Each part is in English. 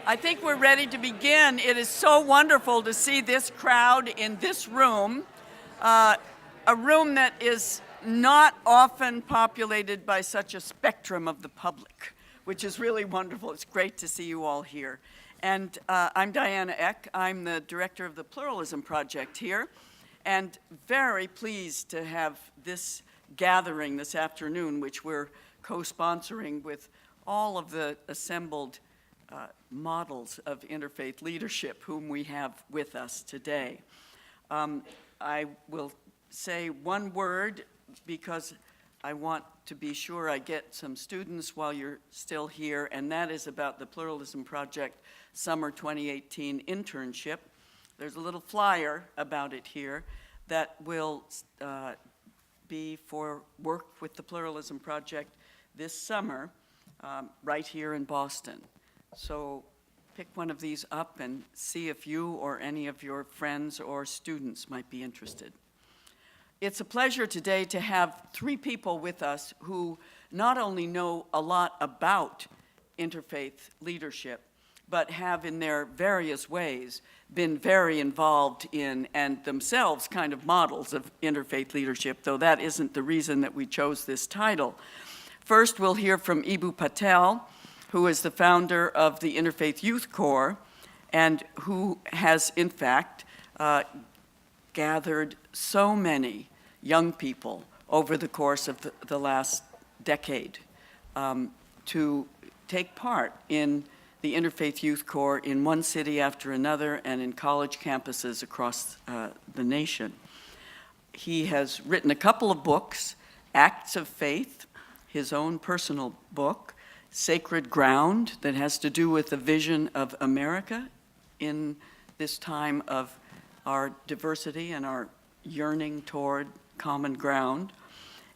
I think we're ready to begin. It is so wonderful to see this crowd in this room, a room that is not often populated by such a spectrum of the public, which is really wonderful. It's great to see you all here. And I'm Diana Eck. I'm the director of the Pluralism Project here, and very pleased to have this gathering this afternoon, which we're co-sponsoring with all of the assembled models of interfaith leadership whom we have with us today. I will say one word because I want to be sure I get some students while you're still here, and that is about the Pluralism Project Summer 2018 internship. There's a little flyer about it here that will be for work with the Pluralism Project this summer right here in Boston. So pick one of these up and see if you or any of your friends or students might be interested. It's a pleasure today to have three people with us who not only know a lot about interfaith leadership, but have in their various ways been very involved in and themselves kind of models of interfaith leadership, though that isn't the reason that we chose this title. First, we'll hear from Eboo Patel, who is the founder of the Interfaith Youth Corps and who has, in fact, gathered so many young people over the course of the last decade to take part in the Interfaith Youth Corps in one city after another and in college campuses across the nation. He has written a couple of books, Acts of Faith, his own personal book, Sacred Ground, that has to do with the vision of America in this time of our diversity and our yearning toward common ground.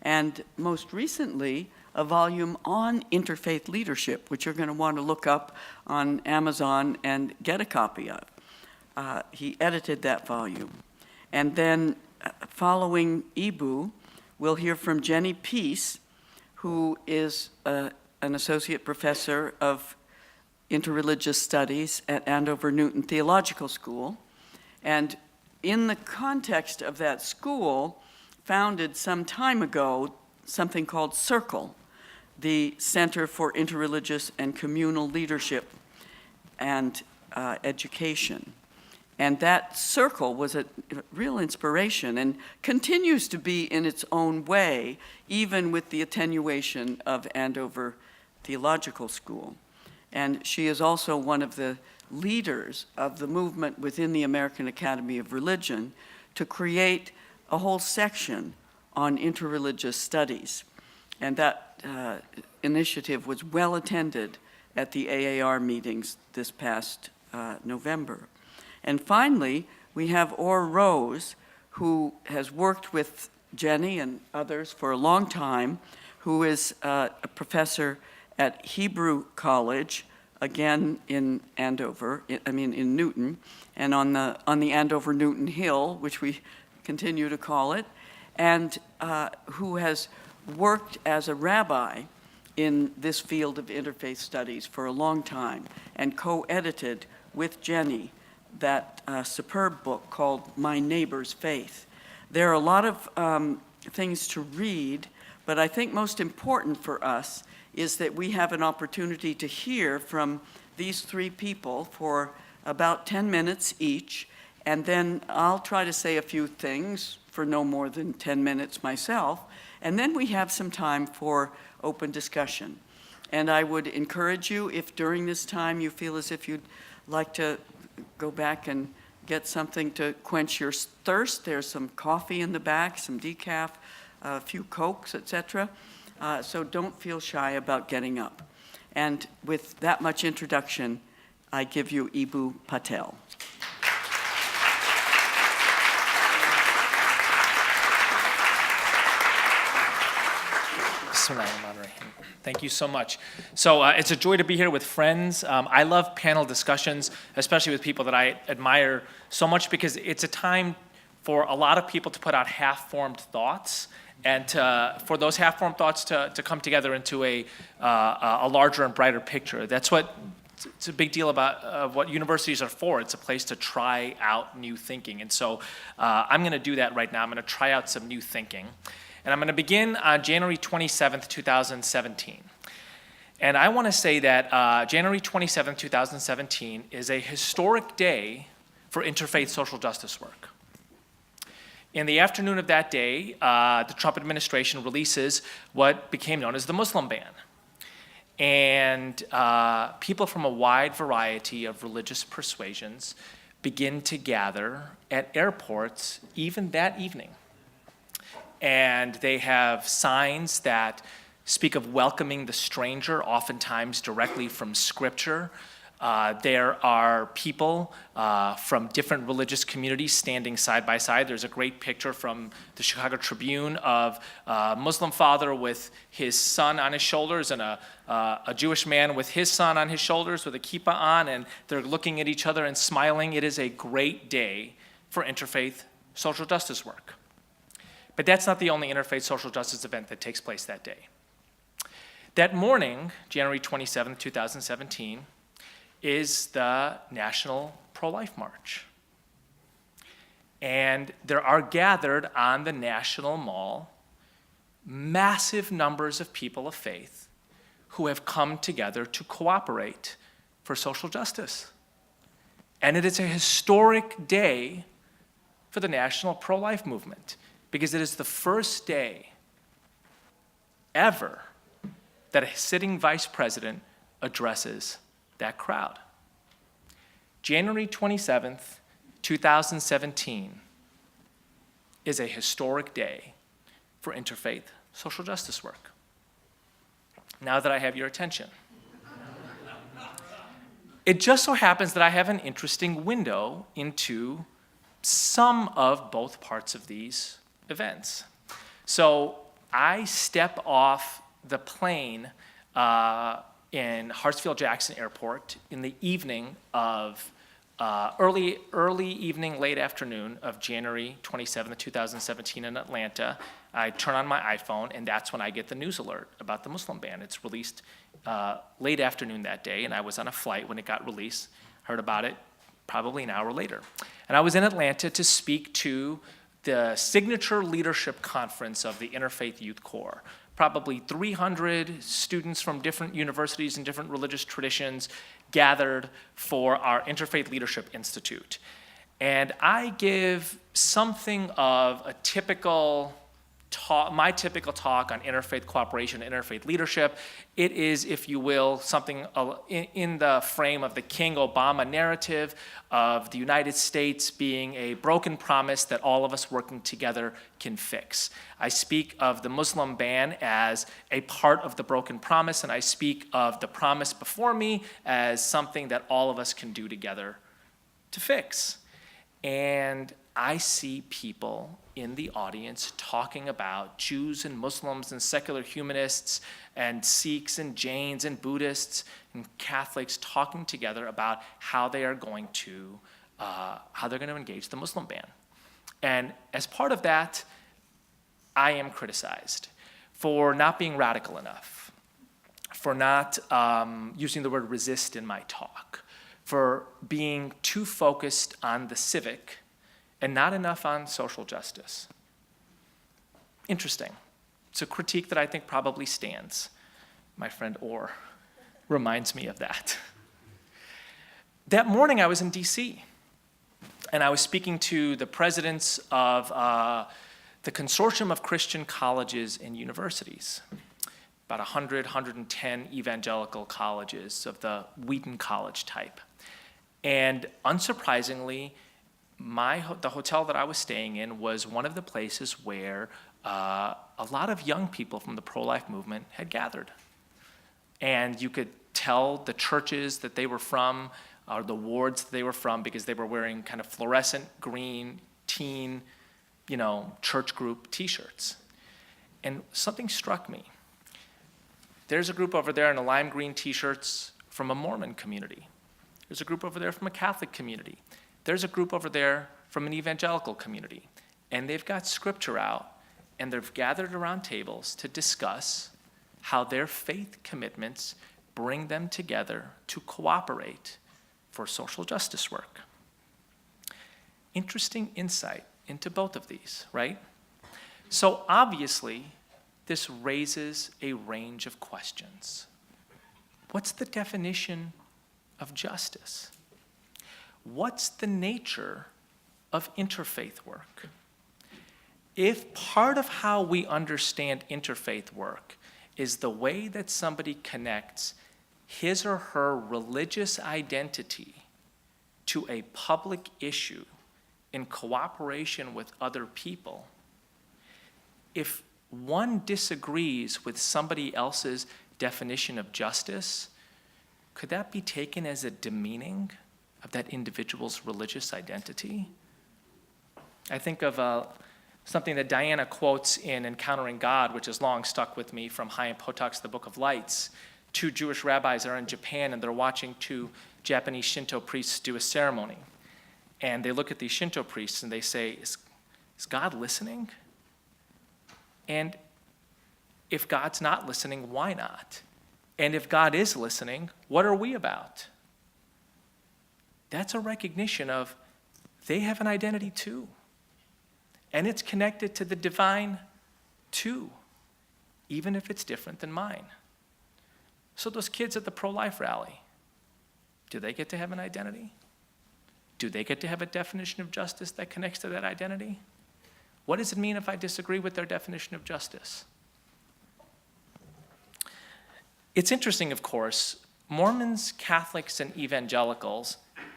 And most recently, a volume on interfaith leadership, which you're going to want to look up on Amazon and get a copy of. He edited that volume. And then following Eboo, we'll hear from Jenny Peace, who is an associate professor of interreligious studies at Andover Newton Theological School. And in the context of that school, founded some time ago something called CIRCLE, the Center for Interreligious and Communal Leadership and Education. And that CIRCLE was a real inspiration and continues to be in its own way, even with the attenuation of Andover Theological School. And she is also one of the leaders of the movement within the American Academy of Religion to create a whole section on interreligious studies. And that initiative was well attended at the AAR meetings this past November. And finally, we have Or Rose, who has worked with Jenny and others for a long time, who is a professor at Hebrew College, again in Andover, in Newton, and on the Andover Newton Hill, which we continue to call it, and who has worked as a rabbi in this field of interfaith studies for a long time and co-edited with Jenny that superb book called My Neighbor's Faith. There are a lot of things to read, but I think most important for us is that we have an opportunity to hear from these three people for about 10 minutes each, and then I'll try to say a few things for no more than 10 minutes myself, and then we have some time for open discussion. And I would encourage you, if during this time you feel as if you'd like to go back and get something to quench your thirst, there's some coffee in the back, some decaf, a few Cokes, etc. So don't feel shy about getting up. And with that much introduction, I give you Eboo Patel. Thank you so much. So it's a joy to be here with friends. I love panel discussions, especially with people that I admire so much, because it's a time for a lot of people to put out half-formed thoughts and for those half-formed thoughts to come together into a larger and brighter picture. That's what it's a big deal about what universities are for. It's a place to try out new thinking. And so I'm going to do that right now. I'm going to try out some new thinking. And I'm going to begin on January 27th, 2017. And I want to say that January 27th, 2017 is a historic day for interfaith social justice work. In the afternoon of that day, the Trump administration releases what became known as the Muslim ban. And people from a wide variety of religious persuasions begin to gather at airports even that evening. And they have signs that speak of welcoming the stranger, oftentimes directly from Scripture. There are people from different religious communities standing side by side. There's a great picture from the Chicago Tribune of a Muslim father with his son on his shoulders and a Jewish man with his son on his shoulders with a kippah on, and they're looking at each other and smiling. It is a great day for interfaith social justice work. But that's not the only interfaith social justice event that takes place that day. That morning, January 27, 2017, is the National Pro-Life March. And there are gathered on the National Mall massive numbers of people of faith who have come together to cooperate for social justice. And it is a historic day for the National Pro-Life Movement, because it is the first day ever that a sitting vice president addresses that crowd. January 27th, 2017 is a historic day for interfaith social justice work. Now that I have your attention. It just so happens that I have an interesting window into some of both parts of these events. So I step off the plane in Hartsfield-Jackson Airport in the evening of early evening, late afternoon of January 27, 2017 in Atlanta. I turn on my iPhone, and that's when I get the news alert about the Muslim ban. It's released late afternoon that day, and I was on a flight when it got released. Heard about it probably an hour later. And I was in Atlanta to speak to the signature leadership conference of the Interfaith Youth Corps. Probably 300 students from different universities and different religious traditions gathered for our Interfaith Leadership Institute. And I give something of a typical talk, my typical talk on interfaith cooperation, interfaith leadership. It is, if you will, something in the frame of the King Obama narrative of the United States being a broken promise that all of us working together can fix. I speak of the Muslim ban as a part of the broken promise, and I speak of the promise before me as something that all of us can do together to fix. And I see people in the audience talking about Jews and Muslims and secular humanists and Sikhs and Jains and Buddhists and Catholics talking together about how they are going to engage the Muslim ban. And as part of that, I am criticized for not being radical enough, for not using the word resist in my talk, for being too focused on the civic and not enough on social justice. Interesting. It's a critique that I think probably stands. My friend Orr reminds me of that. That morning I was in DC, and I was speaking to the presidents of the Consortium of Christian Colleges and Universities, about 100, 110 evangelical colleges of the Wheaton College type. And unsurprisingly, the hotel that I was staying in was one of the places where a lot of young people from the pro-life movement had gathered. And you could tell the churches that they were from, or the wards that they were from, because they were wearing kind of fluorescent green teen, church group t-shirts. And something struck me. There's a group over there in the lime green t-shirts from a Mormon community. There's a group over there from a Catholic community. There's a group over there from an evangelical community. And they've got scripture out, and they've gathered around tables to discuss how their faith commitments bring them together to cooperate for social justice work. Interesting insight into both of these, right? So obviously, this raises a range of questions. What's the definition of justice? What's the nature of interfaith work? If part of how we understand interfaith work is the way that somebody connects his or her religious identity to a public issue in cooperation with other people, if one disagrees with somebody else's definition of justice, could that be taken as a demeaning of that individual's religious identity? I think of something that Diana quotes in Encountering God, which has long stuck with me, from Chaim Potak's The Book of Lights. Two Jewish rabbis are in Japan, and they're watching two Japanese Shinto priests do a ceremony. And they look at these Shinto priests and they say, is God listening? And if God's not listening, why not? And if God is listening, what are we about? That's a recognition of they have an identity too. And it's connected to the divine too, even if it's different than mine. So those kids at the pro-life rally, do they get to have an identity? Do they get to have a definition of justice that connects to that identity? What does it mean if I disagree with their definition of justice? It's interesting, of course, Mormons, Catholics, and evangelicals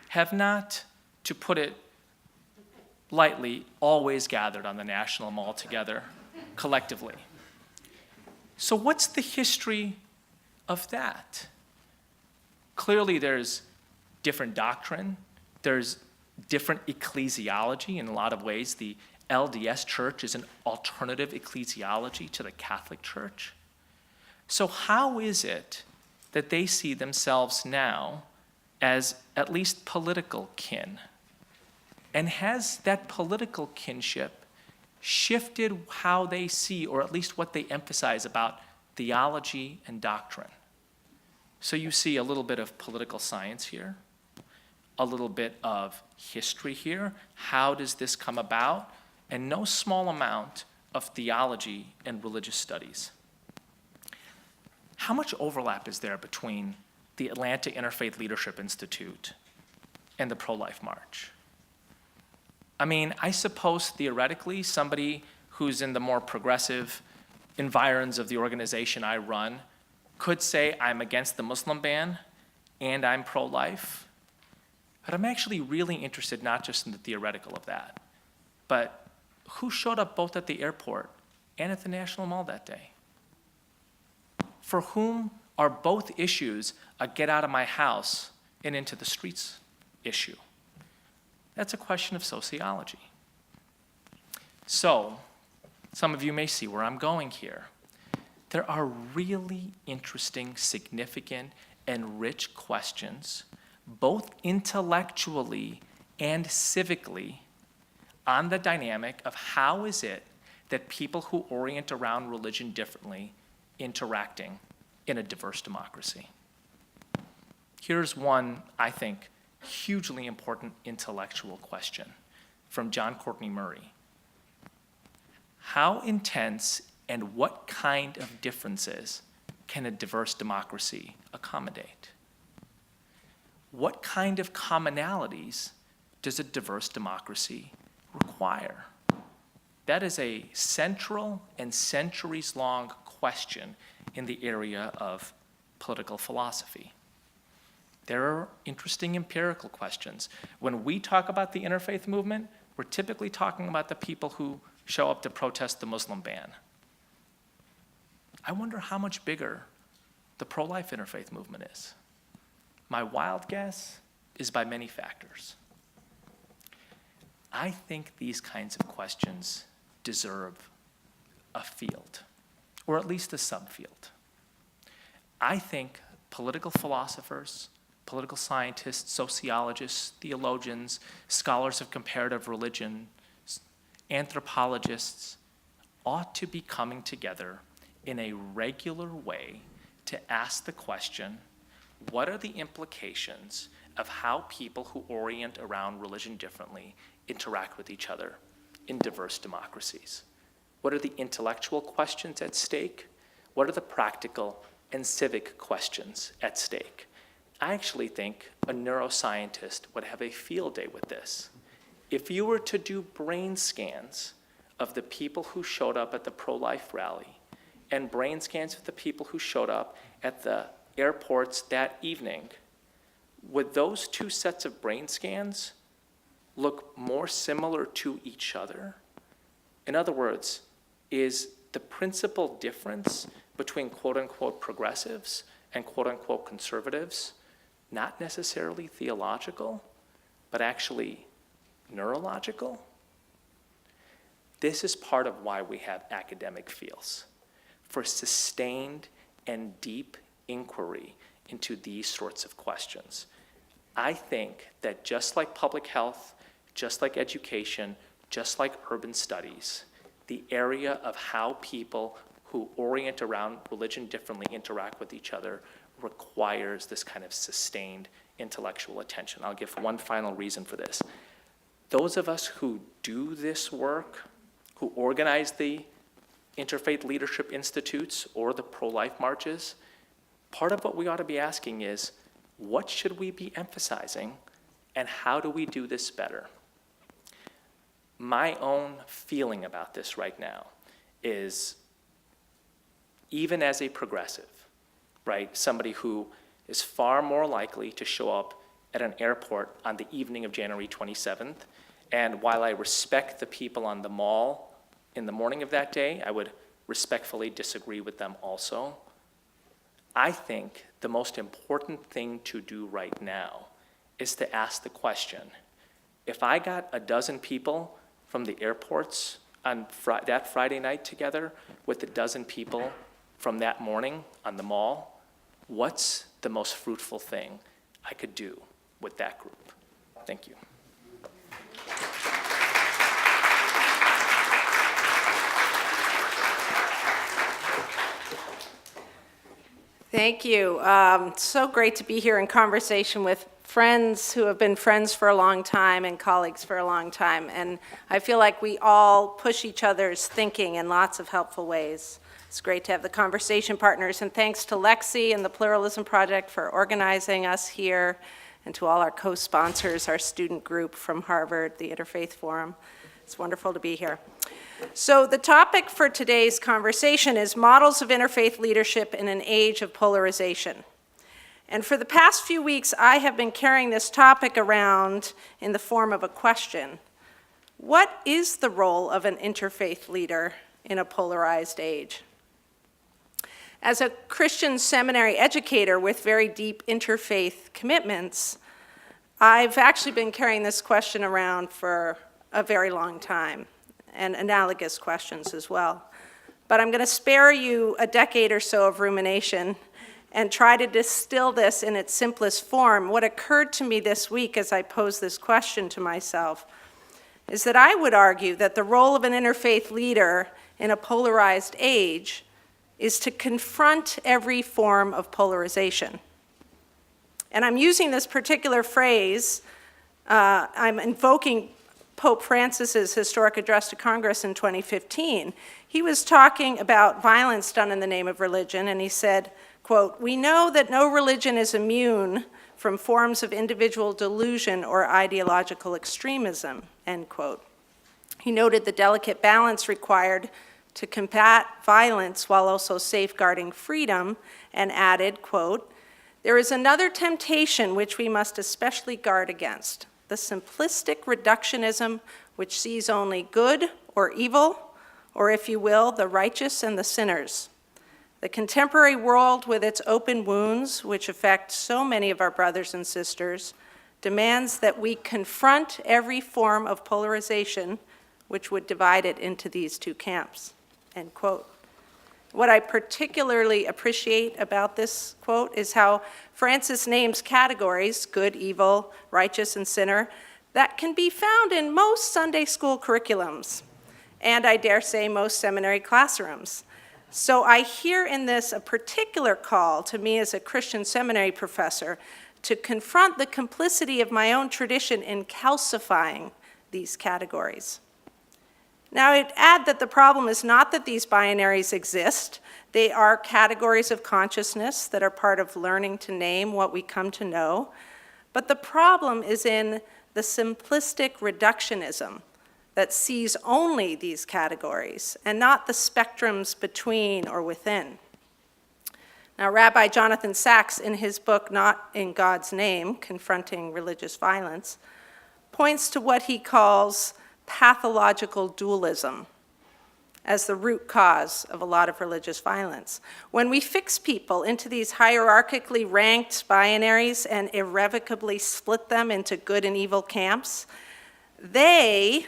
have not, to put it lightly, always gathered on the National Mall together, collectively. So what's the history of that? Clearly there's different doctrine, there's different ecclesiology in a lot of ways. The LDS Church is an alternative ecclesiology to the Catholic Church. So how is it that they see themselves now as at least political kin? And has that political kinship shifted how they see, or at least what they emphasize about theology and doctrine? So you see a little bit of political science here, a little bit of history here. How does this come about? And no small amount of theology and religious studies. How much overlap is there between the Atlanta Interfaith Leadership Institute and the Pro-Life March? I mean, I suppose theoretically somebody who's in the more progressive environs of the organization I run could say I'm against the Muslim ban and I'm pro-life. But I'm actually really interested not just in the theoretical of that, but who showed up both at the airport and at the National Mall that day? For whom are both issues a get out of my house and into the streets issue? That's a question of sociology. So, some of you may see where I'm going here. There are really interesting, significant, and rich questions, both intellectually and civically, on the dynamic of how is it that people who orient around religion differently interacting in a diverse democracy. Here's one, I think, hugely important intellectual question from John Courtney Murray. How intense and what kind of differences can a diverse democracy accommodate? What kind of commonalities does a diverse democracy require? That is a central and centuries-long question in the area of political philosophy. There are interesting empirical questions. When we talk about the interfaith movement, we're typically talking about the people who show up to protest the Muslim ban. I wonder how much bigger the pro-life interfaith movement is. My wild guess is by many factors. I think these kinds of questions deserve a field, or at least a subfield. I think political philosophers, political scientists, sociologists, theologians, scholars of comparative religion, anthropologists ought to be coming together in a regular way to ask the question, what are the implications of how people who orient around religion differently interact with each other in diverse democracies? What are the intellectual questions at stake? What are the practical and civic questions at stake? I actually think a neuroscientist would have a field day with this. If you were to do brain scans of the people who showed up at the pro-life rally and brain scans of the people who showed up at the airports that evening, would those two sets of brain scans look more similar to each other? In other words, is the principal difference between quote-unquote progressives and quote-unquote conservatives not necessarily theological, but actually neurological? This is part of why we have academic fields, for sustained and deep inquiry into these sorts of questions. I think that just like public health, just like education, just like urban studies, the area of how people who orient around religion differently interact with each other requires this kind of sustained intellectual attention. I'll give one final reason for this. Those of us who do this work, who organize the Interfaith Leadership Institutes or the pro-life marches, part of what we ought to be asking is, what should we be emphasizing and how do we do this better? My own feeling about this right now is, even as a progressive, right, somebody who is far more likely to show up at an airport on the evening of January 27th, and while I respect the people on the mall in the morning of that day, I would respectfully disagree with them also. I think the most important thing to do right now is to ask the question, if I got a dozen people from the airports on that Friday night together with a dozen people from that morning on the mall, what's the most fruitful thing I could do with that group? Thank you. Thank you. So great to be here in conversation with friends who have been friends for a long time and colleagues for a long time. And I feel like we all push each other's thinking in lots of helpful ways. It's great to have the conversation partners. And thanks to Lexi and the Pluralism Project for organizing us here, and to all our co-sponsors, our student group from Harvard, the Interfaith Forum. It's wonderful to be here. So the topic for today's conversation is models of interfaith leadership in an age of polarization. And for the past few weeks, I have been carrying this topic around in the form of a question. What is the role of an interfaith leader in a polarized age? As a Christian seminary educator with very deep interfaith commitments, I've actually been carrying this question around for a very long time, and analogous questions as well. But I'm going to spare you a decade or so of rumination and try to distill this in its simplest form. What occurred to me this week as I posed this question to myself is that I would argue that the role of an interfaith leader in a polarized age is to confront every form of polarization. And I'm using this particular phrase, I'm invoking Pope Francis's historic address to Congress in 2015. He was talking about violence done in the name of religion, and he said, quote, "We know that no religion is immune from forms of individual delusion or ideological extremism," end quote. He noted the delicate balance required to combat violence while also safeguarding freedom, and added, quote, "There is another temptation which we must especially guard against, the simplistic reductionism which sees only good or evil, or if you will, the righteous and the sinners. The contemporary world with its open wounds, which affect so many of our brothers and sisters, demands that we confront every form of polarization which would divide it into these two camps," end quote. What I particularly appreciate about this quote is how Francis names categories, good, evil, righteous, and sinner, that can be found in most Sunday school curriculums, and I dare say most seminary classrooms. So I hear in this a particular call to me as a Christian seminary professor to confront the complicity of my own tradition in calcifying these categories. Now, I'd add that the problem is not that these binaries exist. They are categories of consciousness that are part of learning to name what we come to know. But the problem is in the simplistic reductionism that sees only these categories and not the spectrums between or within. Now, Rabbi Jonathan Sacks, in his book, Not in God's Name, Confronting Religious Violence, points to what he calls pathological dualism as the root cause of a lot of religious violence. When we fix people into these hierarchically ranked binaries and irrevocably split them into good and evil camps, they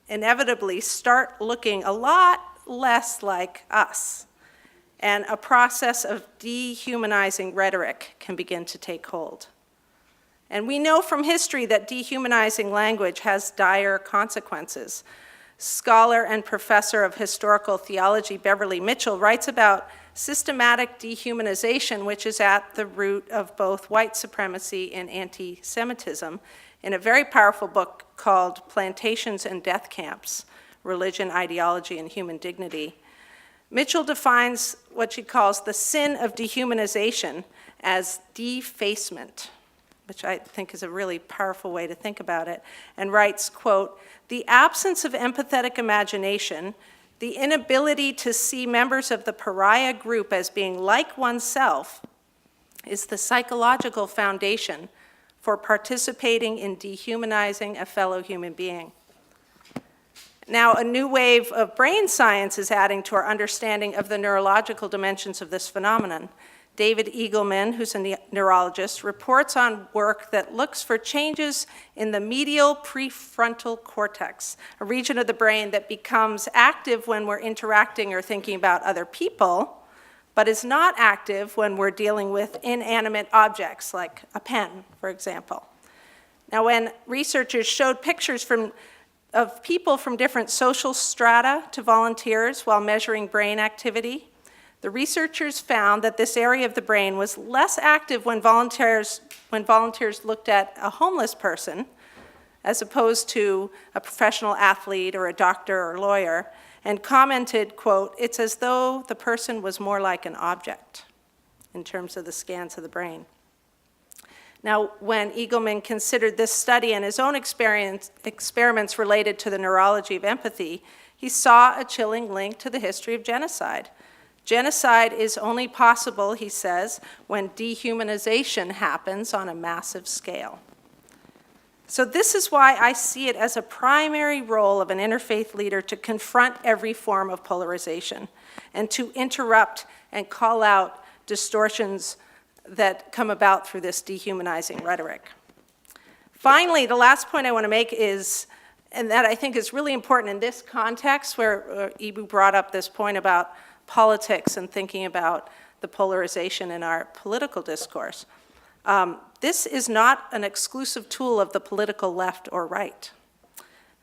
inevitably start looking a lot less like us, and a process of dehumanizing rhetoric can begin to take hold. And we know from history that dehumanizing language has dire consequences. Scholar and professor of historical theology Beverly Mitchell writes about systematic dehumanization, which is at the root of both white supremacy and anti-Semitism, in a very powerful book called Plantations and Death Camps, Religion, Ideology, and Human Dignity. Mitchell defines what she calls the sin of dehumanization as defacement, which I think is a really powerful way to think about it, and writes, quote, "The absence of empathetic imagination, the inability to see members of the pariah group as being like oneself, is the psychological foundation for participating in dehumanizing a fellow human being." Now, a new wave of brain science is adding to our understanding of the neurological dimensions of this phenomenon. David Eagleman, who's a neurologist, reports on work that looks for changes in the medial prefrontal cortex, a region of the brain that becomes active when we're interacting or thinking about other people, but is not active when we're dealing with inanimate objects, like a pen, for example. Now, when researchers showed pictures of people from different social strata to volunteers while measuring brain activity, the researchers found that this area of the brain was less active when volunteers looked at a homeless person, as opposed to a professional athlete or a doctor or lawyer, and commented, quote, "It's as though the person was more like an object," in terms of the scans of the brain. Now, when Eagleman considered this study and his own experiments related to the neurology of empathy, he saw a chilling link to the history of genocide. Genocide is only possible, he says, when dehumanization happens on a massive scale. So this is why I see it as a primary role of an interfaith leader to confront every form of polarization and to interrupt and call out distortions that come about through this dehumanizing rhetoric. Finally, the last point I want to make is, and that I think is really important in this context where Eboo brought up this point about politics and thinking about the polarization in our political discourse. This is not an exclusive tool of the political left or right.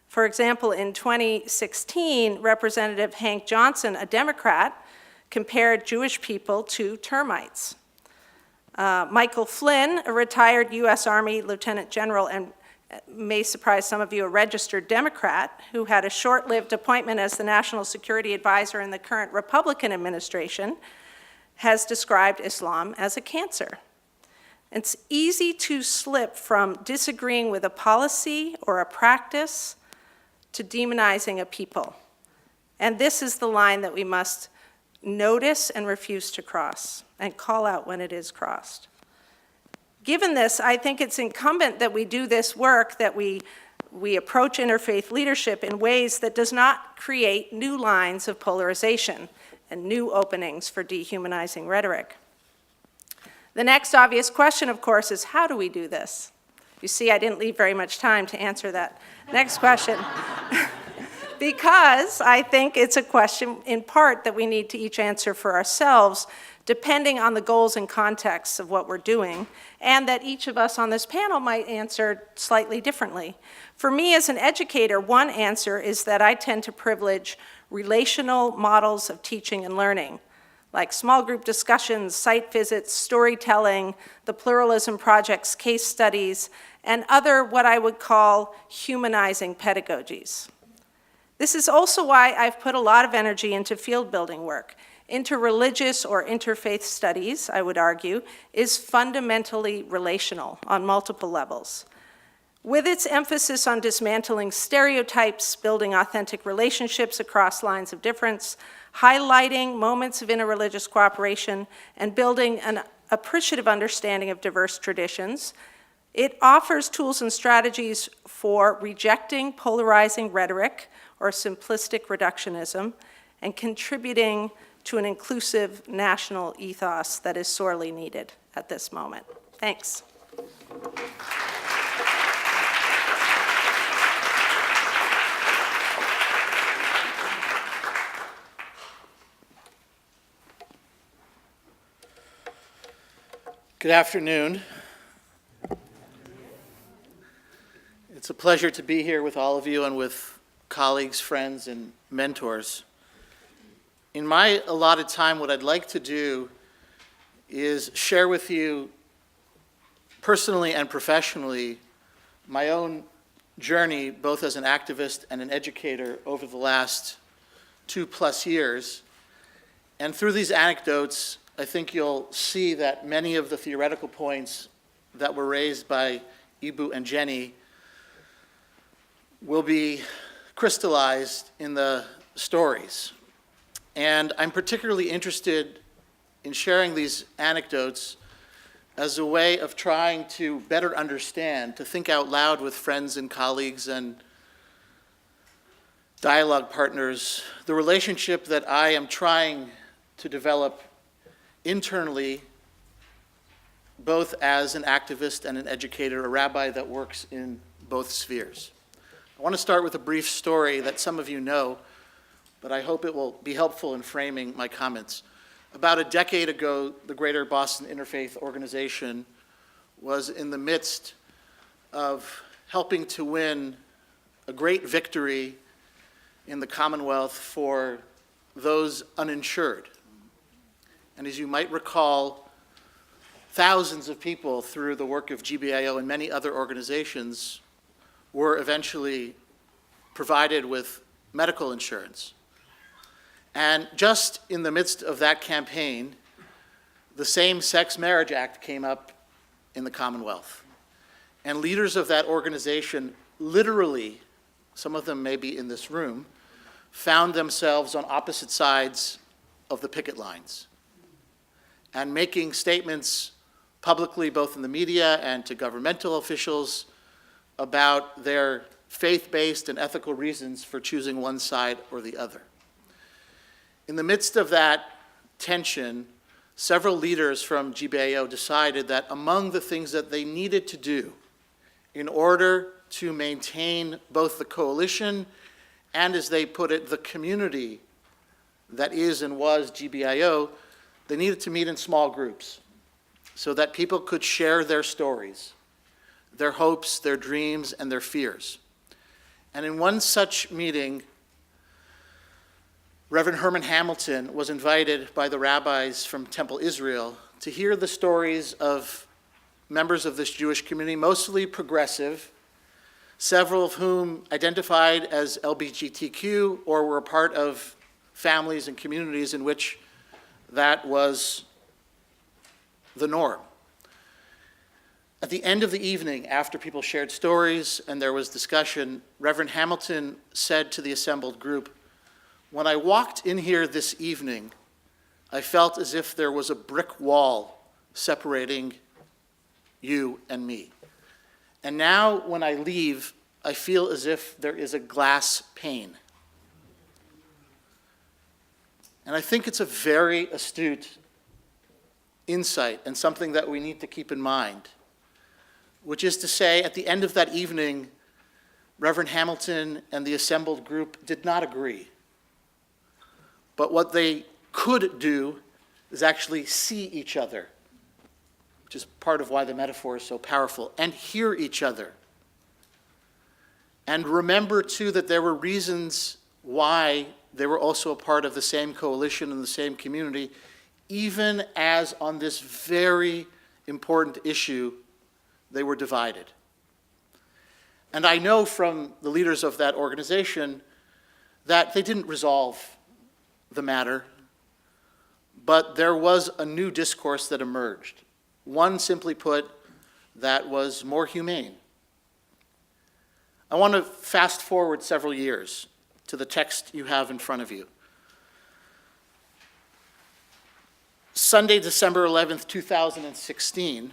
For example, in 2016, Representative Hank Johnson, a Democrat, compared Jewish people to termites. Michael Flynn, a retired U.S. Army Lieutenant General and may surprise some of you, a registered Democrat who had a short-lived appointment as the National Security Advisor in the current Republican administration, has described Islam as a cancer. It's easy to slip from disagreeing with a policy or a practice to demonizing a people. And this is the line that we must notice and refuse to cross, and call out when it is crossed. Given this, I think it's incumbent that we do this work, that we approach interfaith leadership in ways that does not create new lines of polarization and new openings for dehumanizing rhetoric. The next obvious question, of course, is how do we do this? You see, I didn't leave very much time to answer that next question. Because I think it's a question, in part, that we need to each answer for ourselves, depending on the goals and contexts of what we're doing, and that each of us on this panel might answer slightly differently. For me, as an educator, one answer is that I tend to privilege relational models of teaching and learning. like small group discussions, site visits, storytelling, the Pluralism Project's case studies, and other what I would call humanizing pedagogies. This is also why I've put a lot of energy into field building work. Interreligious or interfaith studies, I would argue, is fundamentally relational on multiple levels. With its emphasis on dismantling stereotypes, building authentic relationships across lines of difference, highlighting moments of interreligious cooperation, and building an appreciative understanding of diverse traditions, it offers tools and strategies for rejecting polarizing rhetoric or simplistic reductionism and contributing to an inclusive national ethos that is sorely needed at this moment. Thanks. Good afternoon. It's a pleasure to be here with all of you and with colleagues, friends, and mentors. In my allotted time, what I'd like to do is share with you personally and professionally my own journey, both as an activist and an educator over the last 2+ years. And through these anecdotes, I think you'll see that many of the theoretical points that were raised by Eboo and Jenny will be crystallized in the stories. And I'm particularly interested in sharing these anecdotes as a way of trying to better understand, to think out loud with friends and colleagues and dialogue partners, the relationship that I am trying to develop internally, both as an activist and an educator, a rabbi that works in both spheres. I want to start with a brief story that some of you know, but I hope it will be helpful in framing my comments. About a decade ago, the Greater Boston Interfaith Organization was in the midst of helping to win a great victory in the Commonwealth for those uninsured. And as you might recall, thousands of people through the work of GBIO and many other organizations were eventually provided with medical insurance. And just in the midst of that campaign, the Same-Sex Marriage Act came up in the Commonwealth. And leaders of that organization literally, some of them may be in this room, found themselves on opposite sides of the picket lines and making statements publicly, both in the media and to governmental officials, about their faith-based and ethical reasons for choosing one side or the other. In the midst of that tension, several leaders from GBIO decided that among the things that they needed to do in order to maintain both the coalition and, as they put it, the community that is and was GBIO, they needed to meet in small groups so that people could share their stories, their hopes, their dreams, and their fears. And in one such meeting, Reverend Herman Hamilton was invited by the rabbis from Temple Israel to hear the stories of members of this Jewish community, mostly progressive, several of whom identified as LGBTQ or were a part of families and communities in which that was the norm. At the end of the evening, after people shared stories and there was discussion, Reverend Hamilton said to the assembled group, "When I walked in here this evening, I felt as if there was a brick wall separating you and me. And now when I leave, I feel as if there is a glass pane." And I think it's a very astute insight and something that we need to keep in mind, which is to say, at the end of that evening, Reverend Hamilton and the assembled group did not agree. But what they could do is actually see each other, which is part of why the metaphor is so powerful, and hear each other. And remember, too, that there were reasons why they were also a part of the same coalition and the same community, even as on this very important issue, they were divided. And I know from the leaders of that organization that they didn't resolve the matter, but there was a new discourse that emerged. One, simply put, that was more humane. I want to fast forward several years to the text you have in front of you. Sunday, December 11th, 2016,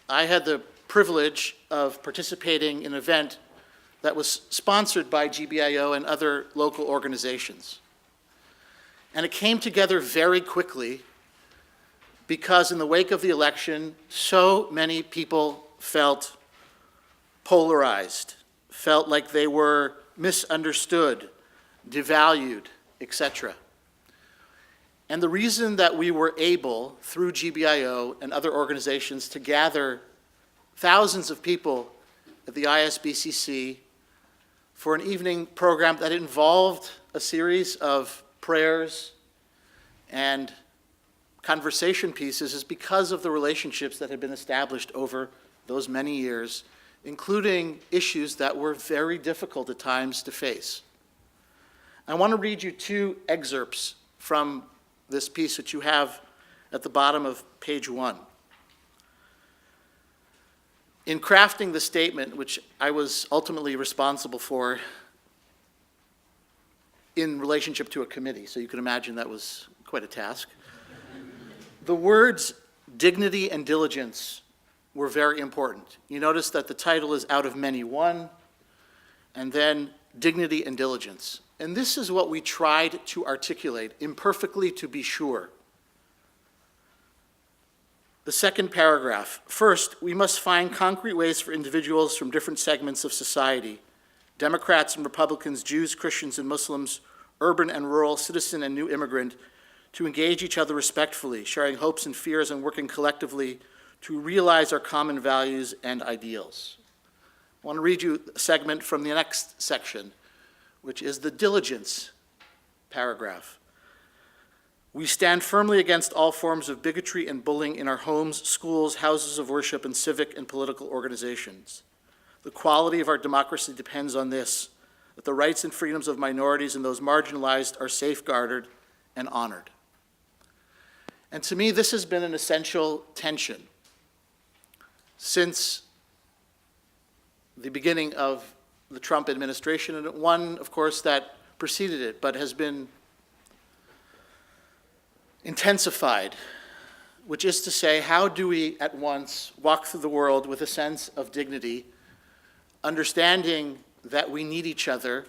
I had the privilege of participating in an event that was sponsored by GBIO and other local organizations. And it came together very quickly because in the wake of the election, so many people felt polarized, felt like they were misunderstood, devalued, etc. And the reason that we were able, through GBIO and other organizations, to gather thousands of people at the ISBCC for an evening program that involved a series of prayers and conversation pieces is because of the relationships that had been established over those many years, including issues that were very difficult at times to face. I want to read you two excerpts from this piece that you have at the bottom of page 1. In crafting the statement, which I was ultimately responsible for in relationship to a committee, so you can imagine that was quite a task, the words dignity and diligence were very important. You notice that the title is Out of Many One, and then dignity and diligence. And this is what we tried to articulate, imperfectly to be sure. The second paragraph. First, we must find concrete ways for individuals from different segments of society, Democrats and Republicans, Jews, Christians, and Muslims, urban and rural, citizen and new immigrant, to engage each other respectfully, sharing hopes and fears and working collectively to realize our common values and ideals. I want to read you a segment from the next section, which is the diligence paragraph. We stand firmly against all forms of bigotry and bullying in our homes, schools, houses of worship, and civic and political organizations. The quality of our democracy depends on this, that the rights and freedoms of minorities and those marginalized are safeguarded and honored. And to me, this has been an essential tension since the beginning of the Trump administration, and one, of course, that preceded it, but has been intensified, which is to say, how do we at once walk through the world with a sense of dignity, understanding that we need each other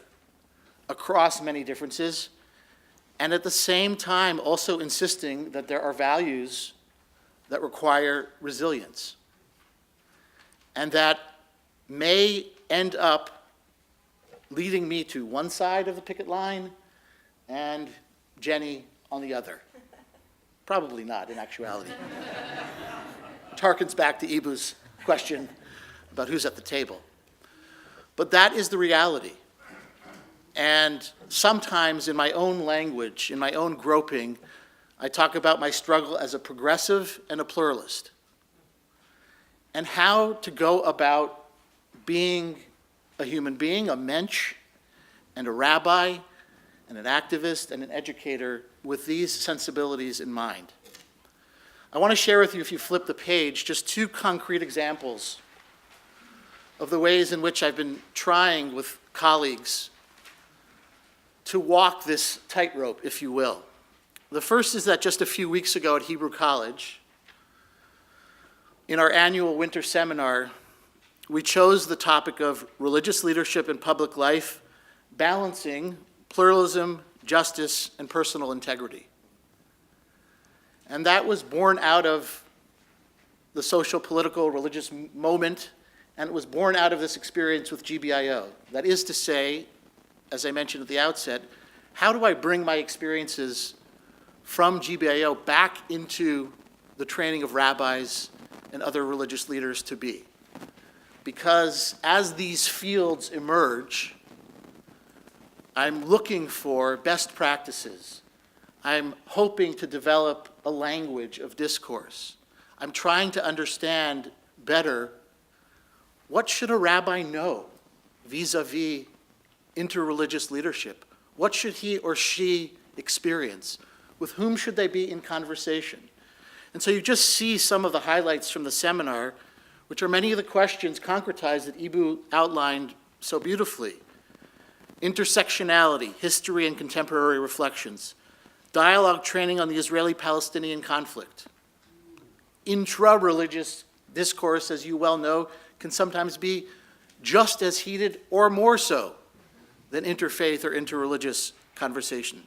across many differences, and at the same time also insisting that there are values that require resilience, and that may end up leading me to one side of the picket line and Jenny on the other. Probably not, in actuality. It harkens back to Eboo's question about who's at the table. But that is the reality. And sometimes in my own language, in my own groping, I talk about my struggle as a progressive and a pluralist, and how to go about being a human being, a mensch, and a rabbi, and an activist, and an educator with these sensibilities in mind. I want to share with you, if you flip the page, just two concrete examples of the ways in which I've been trying with colleagues to walk this tightrope, if you will. The first is that just a few weeks ago at Hebrew College, in our annual winter seminar, we chose the topic of religious leadership in public life, balancing pluralism, justice, and personal integrity. And that was born out of the social, political, religious moment, and it was born out of this experience with GBIO. That is to say, as I mentioned at the outset, how do I bring my experiences from GBIO back into the training of rabbis and other religious leaders to be? Because as these fields emerge, I'm looking for best practices. I'm hoping to develop a language of discourse. I'm trying to understand better what should a rabbi know vis-a-vis interreligious leadership. What should he or she experience? With whom should they be in conversation? And so you just see some of the highlights from the seminar, which are many of the questions concretized that Eboo outlined so beautifully. Intersectionality, history and contemporary reflections. Dialogue training on the Israeli-Palestinian conflict. Intra-religious discourse, as you well know, can sometimes be just as heated or more so than interfaith or interreligious conversation.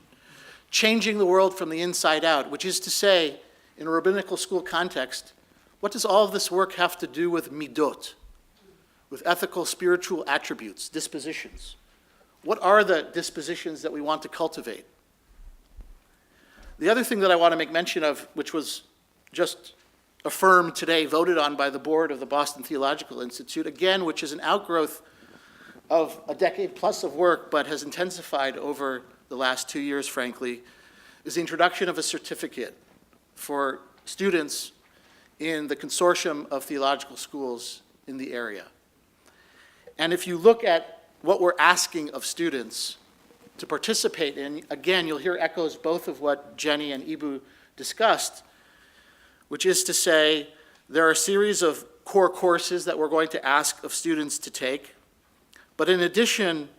Changing the world from the inside out, which is to say, in a rabbinical school context, what does all of this work have to do with midot, with ethical, spiritual attributes, dispositions? What are the dispositions that we want to cultivate? The other thing that I want to make mention of, which was just affirmed today, voted on by the board of the Boston Theological Institute, again, which is an outgrowth of a decade plus of work, but has intensified over the last 2 years, frankly, is the introduction of a certificate for students in the consortium of theological schools in the area. And if you look at what we're asking of students to participate in, again, you'll hear echoes both of what Jenny and Eboo discussed, which is to say there are a series of core courses that we're going to ask of students to take, but in addition,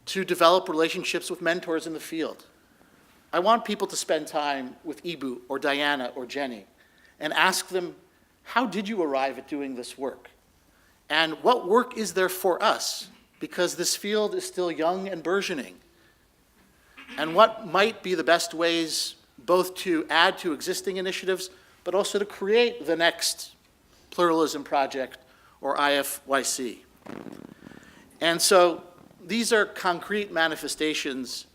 to develop relationships with mentors in the field. I want people to spend time with Eboo or Diana or Jenny and ask them, how did you arrive at doing this work? And what work is there for us? Because this field is still young and burgeoning. And what might be the best ways both to add to existing initiatives, but also to create the next Pluralism Project or IFYC. And so these are concrete manifestations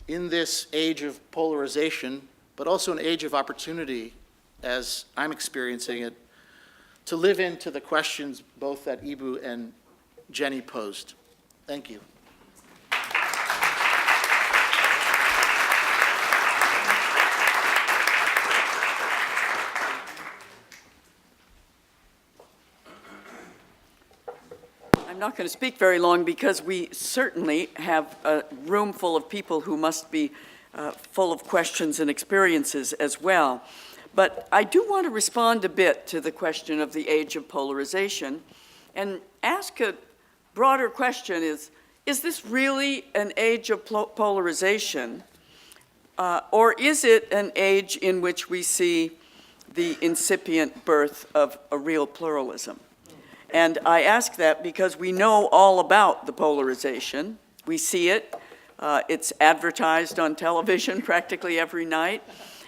in this age of polarization, but also an age of opportunity, as I'm experiencing it, to live into the questions both that Eboo and Jenny posed. Thank you. I'm not going to speak very long because we certainly have a room full of people who must be full of questions and experiences as well. But I do want to respond a bit to the question of the age of polarization and ask a broader question: is this really an age of polarization, or is it an age in which we see the incipient birth of a real pluralism? And I ask that because we know all about the polarization. We see it. It's advertised on television practically every night.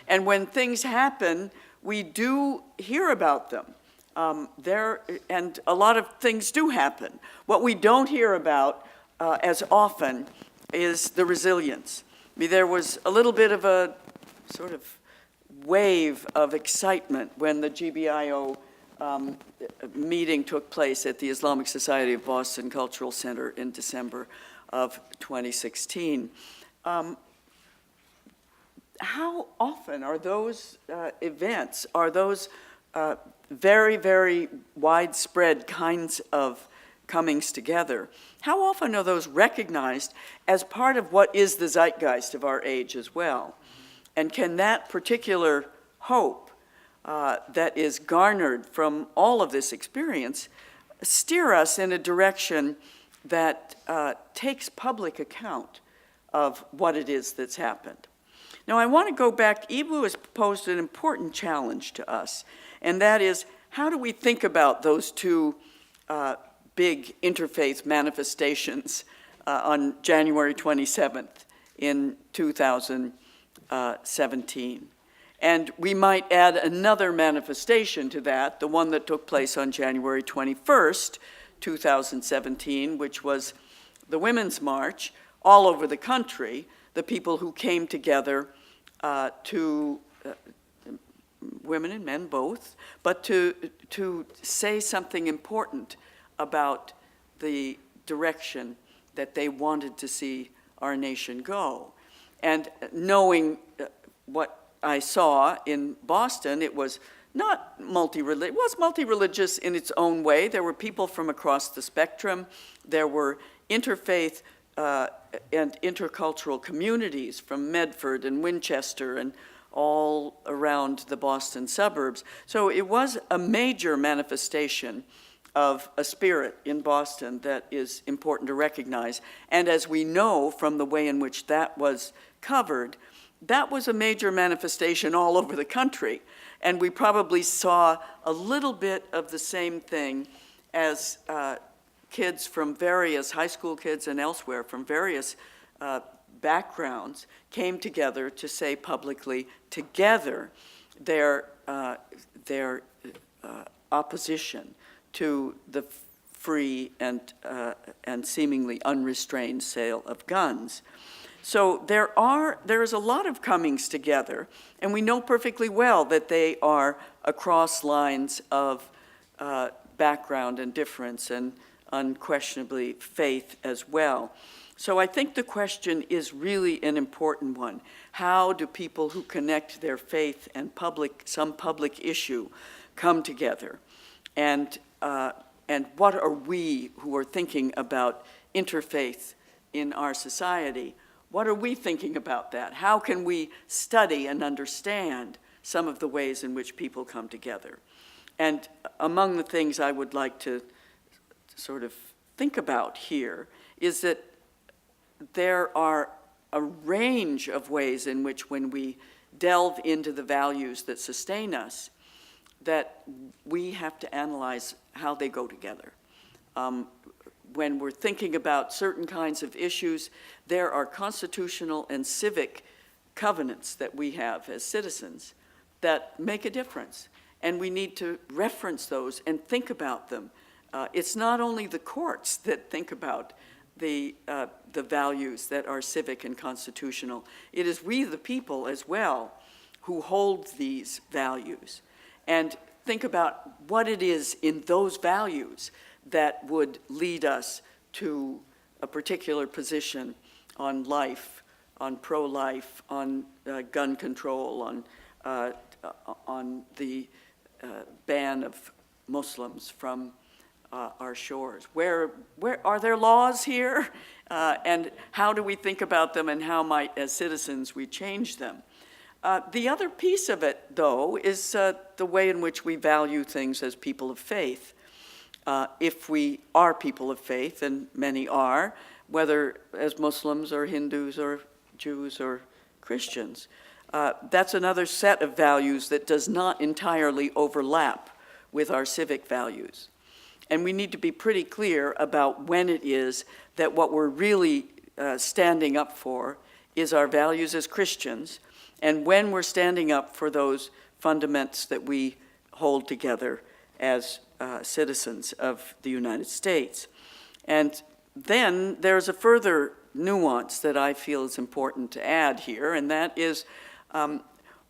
And when things happen, we do hear about them. And a lot of things do happen. What we don't hear about as often is the resilience. I mean, there was a little bit of a sort of wave of excitement when the GBIO meeting took place at the Islamic Society of Boston Cultural Center in December of 2016. How often are those events, are those very, very widespread kinds of comings together, how often are those recognized as part of what is the zeitgeist of our age as well? And can that particular hope that is garnered from all of this experience steer us in a direction that takes public account of what it is that's happened? Now, I want to go back. Eboo has posed an important challenge to us, and that is, how do we think about those two big interfaith manifestations on January 27th in 2017? And we might add another manifestation to that, the one that took place on January 21st, 2017, which was the Women's March all over the country, the people who came together women and men both, but to say something important about the direction that they wanted to see our nation go. And knowing what I saw in Boston, it was not multi-religious. It was multi-religious in its own way. There were people from across the spectrum. There were interfaith and intercultural communities from Medford and Winchester and all around the Boston suburbs. So it was a major manifestation of a spirit in Boston that is important to recognize. And as we know from the way in which that was covered, that was a major manifestation all over the country. And we probably saw a little bit of the same thing as kids from various, high school kids and elsewhere, from various backgrounds came together to say publicly together their opposition to the free and seemingly unrestrained sale of guns. So there is a lot of comings together, and we know perfectly well that they are across lines of background and difference, and unquestionably faith as well. So I think the question is really an important one. How do people who connect their faith and some public issue come together? And what are we who are thinking about interfaith in our society? What are we thinking about that? How can we study and understand some of the ways in which people come together? And among the things I would like to sort of think about here is that there are a range of ways in which, when we delve into the values that sustain us, that we have to analyze how they go together. When we're thinking about certain kinds of issues, there are constitutional and civic covenants that we have as citizens that make a difference, and we need to reference those and think about them. It's not only the courts that think about the values that are civic and constitutional. It is we, the people, as well, who hold these values, and think about what it is in those values that would lead us to a particular position on life, on pro-life, on gun control, on the ban of Muslims from our shores. Where are there laws here? And how do we think about them, and how might, as citizens, we change them? The other piece of it, though, is the way in which we value things as people of faith. If we are people of faith, and many are, whether as Muslims or Hindus or Jews or Christians, that's another set of values that does not entirely overlap with our civic values. And we need to be pretty clear about when it is that what we're really standing up for is our values as Christians, and when we're standing up for those fundaments that we hold together as citizens of the United States. And then there's a further nuance that I feel is important to add here, and that is,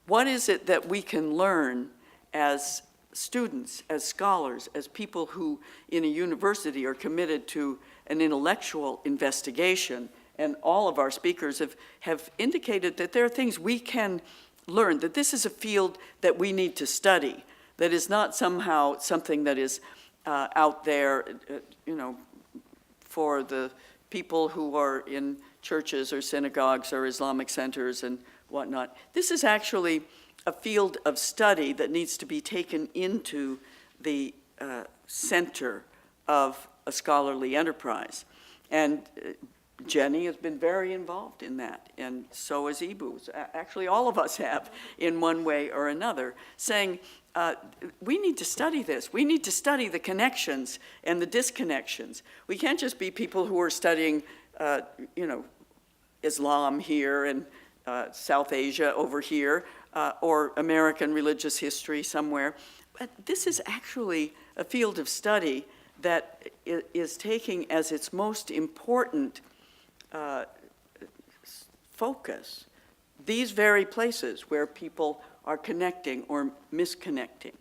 what is it that we can learn as students, as scholars, as people who in a university are committed to an intellectual investigation? And all of our speakers have indicated that there are things we can learn, that this is a field that we need to study, that is not somehow something that is out there, for the people who are in churches or synagogues or Islamic centers and whatnot. This is actually a field of study that needs to be taken into the center of a scholarly enterprise. And Jenny has been very involved in that, and so has Eboo. Actually, all of us have, in one way or another, saying, we need to study this. We need to study the connections and the disconnections. We can't just be people who are studying, Islam here and South Asia over here, or American religious history somewhere. But this is actually a field of study that is taking as its most important focus these very places where people are connecting or misconnecting.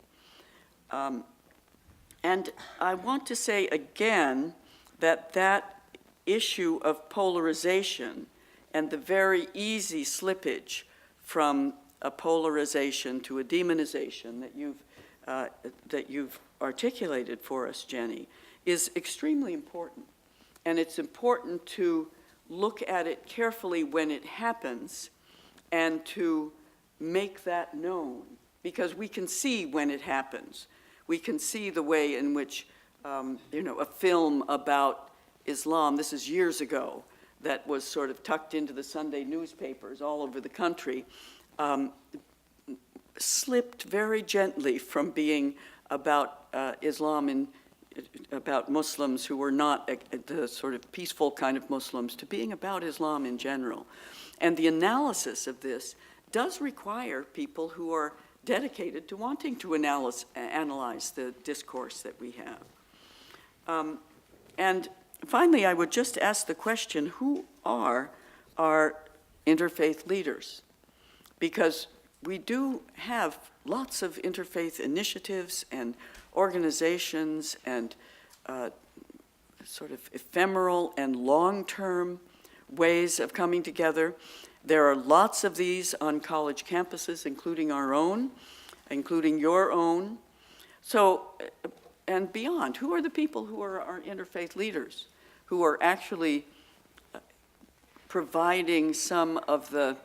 And I want to say again that issue of polarization and the very easy slippage from a polarization to a demonization that you've articulated for us, Jenny, is extremely important. And it's important to look at it carefully when it happens and to make that known, because we can see when it happens. We can see the way in which, a film about Islam, this is years ago, that was sort of tucked into the Sunday newspapers all over the country, slipped very gently from being about Islam and about Muslims who were not the sort of peaceful kind of Muslims to being about Islam in general. And the analysis of this does require people who are dedicated to wanting to analyze the discourse that we have. And finally, I would just ask the question, who are our interfaith leaders? Because we do have lots of interfaith initiatives and organizations and sort of ephemeral and long-term ways of coming together. There are lots of these on college campuses, including our own, including your own. So, and beyond, who are the people who are our interfaith leaders, who are actually providing some of the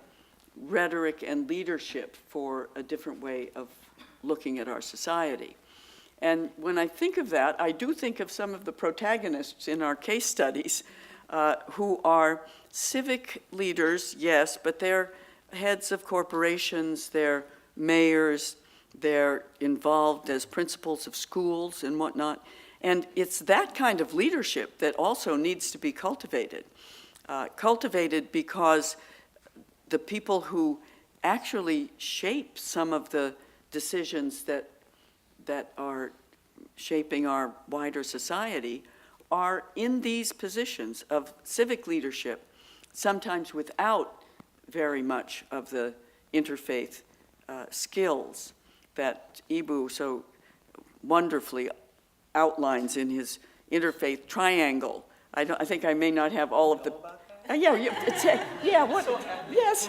rhetoric and leadership for a different way of looking at our society? And when I think of that, I do think of some of the protagonists in our case studies who are civic leaders, yes, but they're heads of corporations, they're mayors, they're involved as principals of schools and whatnot. And it's that kind of leadership that also needs to be cultivated. Cultivated because the people who actually shape some of the decisions that are shaping our wider society are in these positions of civic leadership, sometimes without very much of the interfaith skills that Eboo so wonderfully outlines in his interfaith triangle. I think I may not have all of the. What? Yes.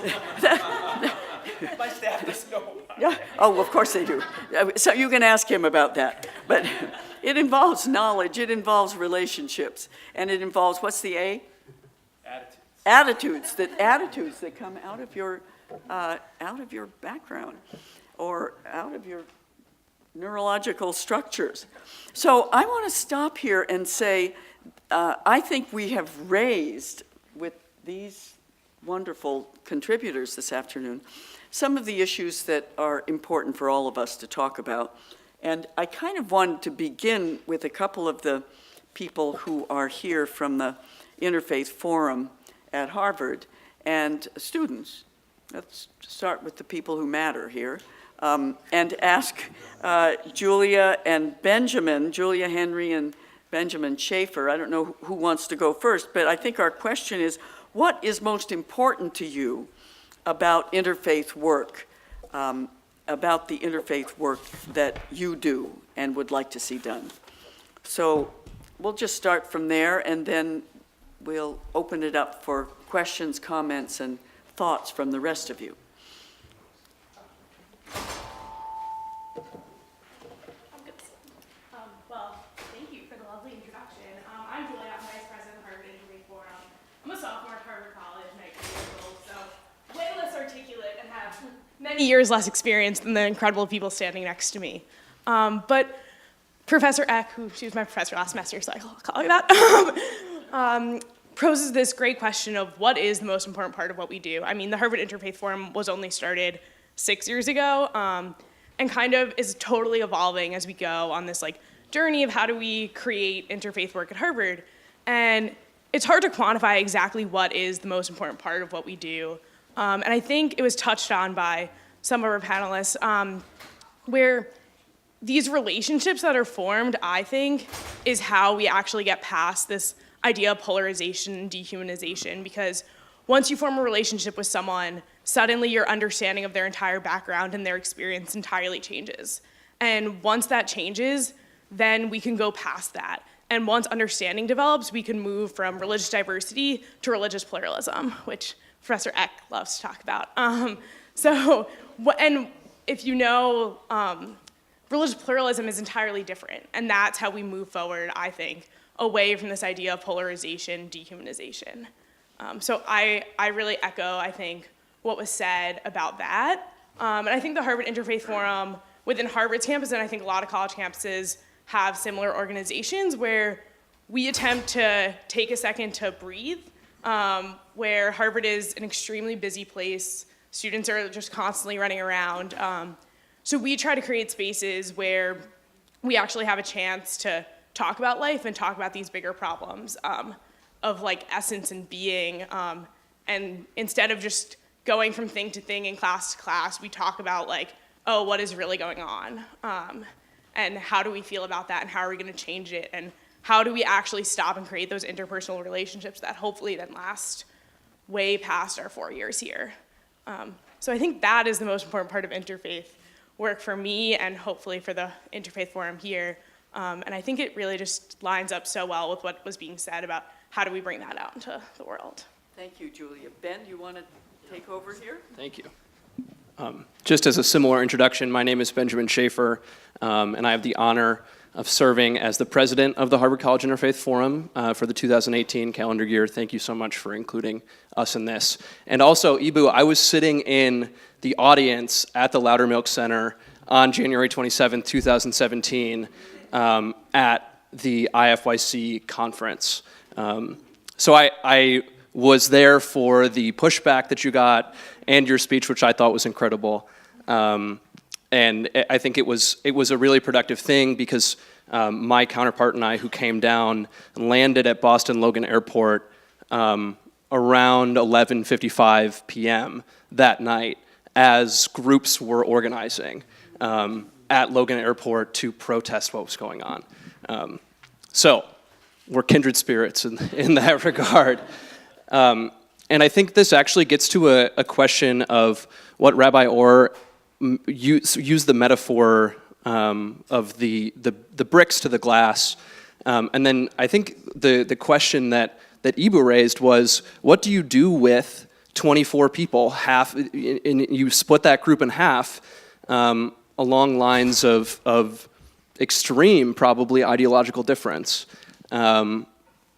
My staff doesn't know about it. Yeah. Oh, of course they do. So you can ask him about that. But it involves knowledge, it involves relationships, and it involves, what's the A? Attitudes that come out of your background or out of your neurological structures. So I want to stop here and say, I think we have raised, with these wonderful contributors this afternoon, some of the issues that are important for all of us to talk about. And I kind of wanted to begin with a couple of the people who are here from the Interfaith Forum at Harvard and students. Let's start with the people who matter here, and ask Julia and Benjamin, Julia Henry and Benjamin Schaefer. I don't know who wants to go first, but I think our question is, what is most important to you about interfaith work, about the interfaith work that you do and would like to see done? So we'll just start from there, and then we'll open it up for questions, comments, and thoughts from the rest of you. Well, thank you for the lovely introduction. I'm Julia, I'm Vice President of Harvard Interfaith Forum. I'm a sophomore at Harvard College, 19 years old, so way less articulate and have many years less experience than the incredible people standing next to me. But Professor Eck, she was my professor last semester, so I'll call her that, poses this great question of what is the most important part of what we do. I mean, the Harvard Interfaith Forum was only started 6 years ago, and kind of is totally evolving as we go on this journey of how do we create interfaith work at Harvard. And it's hard to quantify exactly what is the most important part of what we do. And I think it was touched on by some of our panelists, where these relationships that are formed, I think, is how we actually get past this idea of polarization and dehumanization, because once you form a relationship with someone, suddenly your understanding of their entire background and their experience entirely changes. And once that changes, then we can go past that. And once understanding develops, we can move from religious diversity to religious pluralism, which Professor Eck loves to talk about. So and if you know, religious pluralism is entirely different, and that's how we move forward, I think, away from this idea of polarization, dehumanization. So I really echo, I think, what was said about that. And I think the Harvard Interfaith Forum within Harvard's campus, and I think a lot of college campuses have similar organizations where we attempt to take a second to breathe, where Harvard is an extremely busy place. Students are just constantly running around. So we try to create spaces where we actually have a chance to talk about life and talk about these bigger problems of like essence and being. And instead of just going from thing to thing and class to class, we talk about like, oh, what is really going on? And how do we feel about that, and how are we gonna change it? And how do we actually stop and create those interpersonal relationships that hopefully then last way past our 4 years here? So I think that is the most important part of interfaith work for me, and hopefully for the Interfaith Forum here. And I think it really just lines up so well with what was being said about how do we bring that out into the world. Thank you, Julia. Ben, you want to take over here? Thank you. Just as a similar introduction, my name is Benjamin Schaefer, and I have the honor of serving as the president of the Harvard College Interfaith Forum for the 2018 calendar year. Thank you so much for including us in this. And also, Eboo, I was sitting in the audience at the Loudermilk Center on January 27, 2017, at the IFYC conference. So I was there for the pushback that you got and your speech, which I thought was incredible. And I think it was a really productive thing because my counterpart and I, who came down, landed at Boston Logan Airport around 11:55 p.m. that night as groups were organizing at Logan Airport to protest what was going on. So we're kindred spirits in that regard. And I think this actually gets to a question of what Rabbi Or used the metaphor of the bricks to the glass. And then I think the question that Eboo raised was, what do you do with 24 people, half, and you split that group in half along lines of extreme, probably, ideological difference. And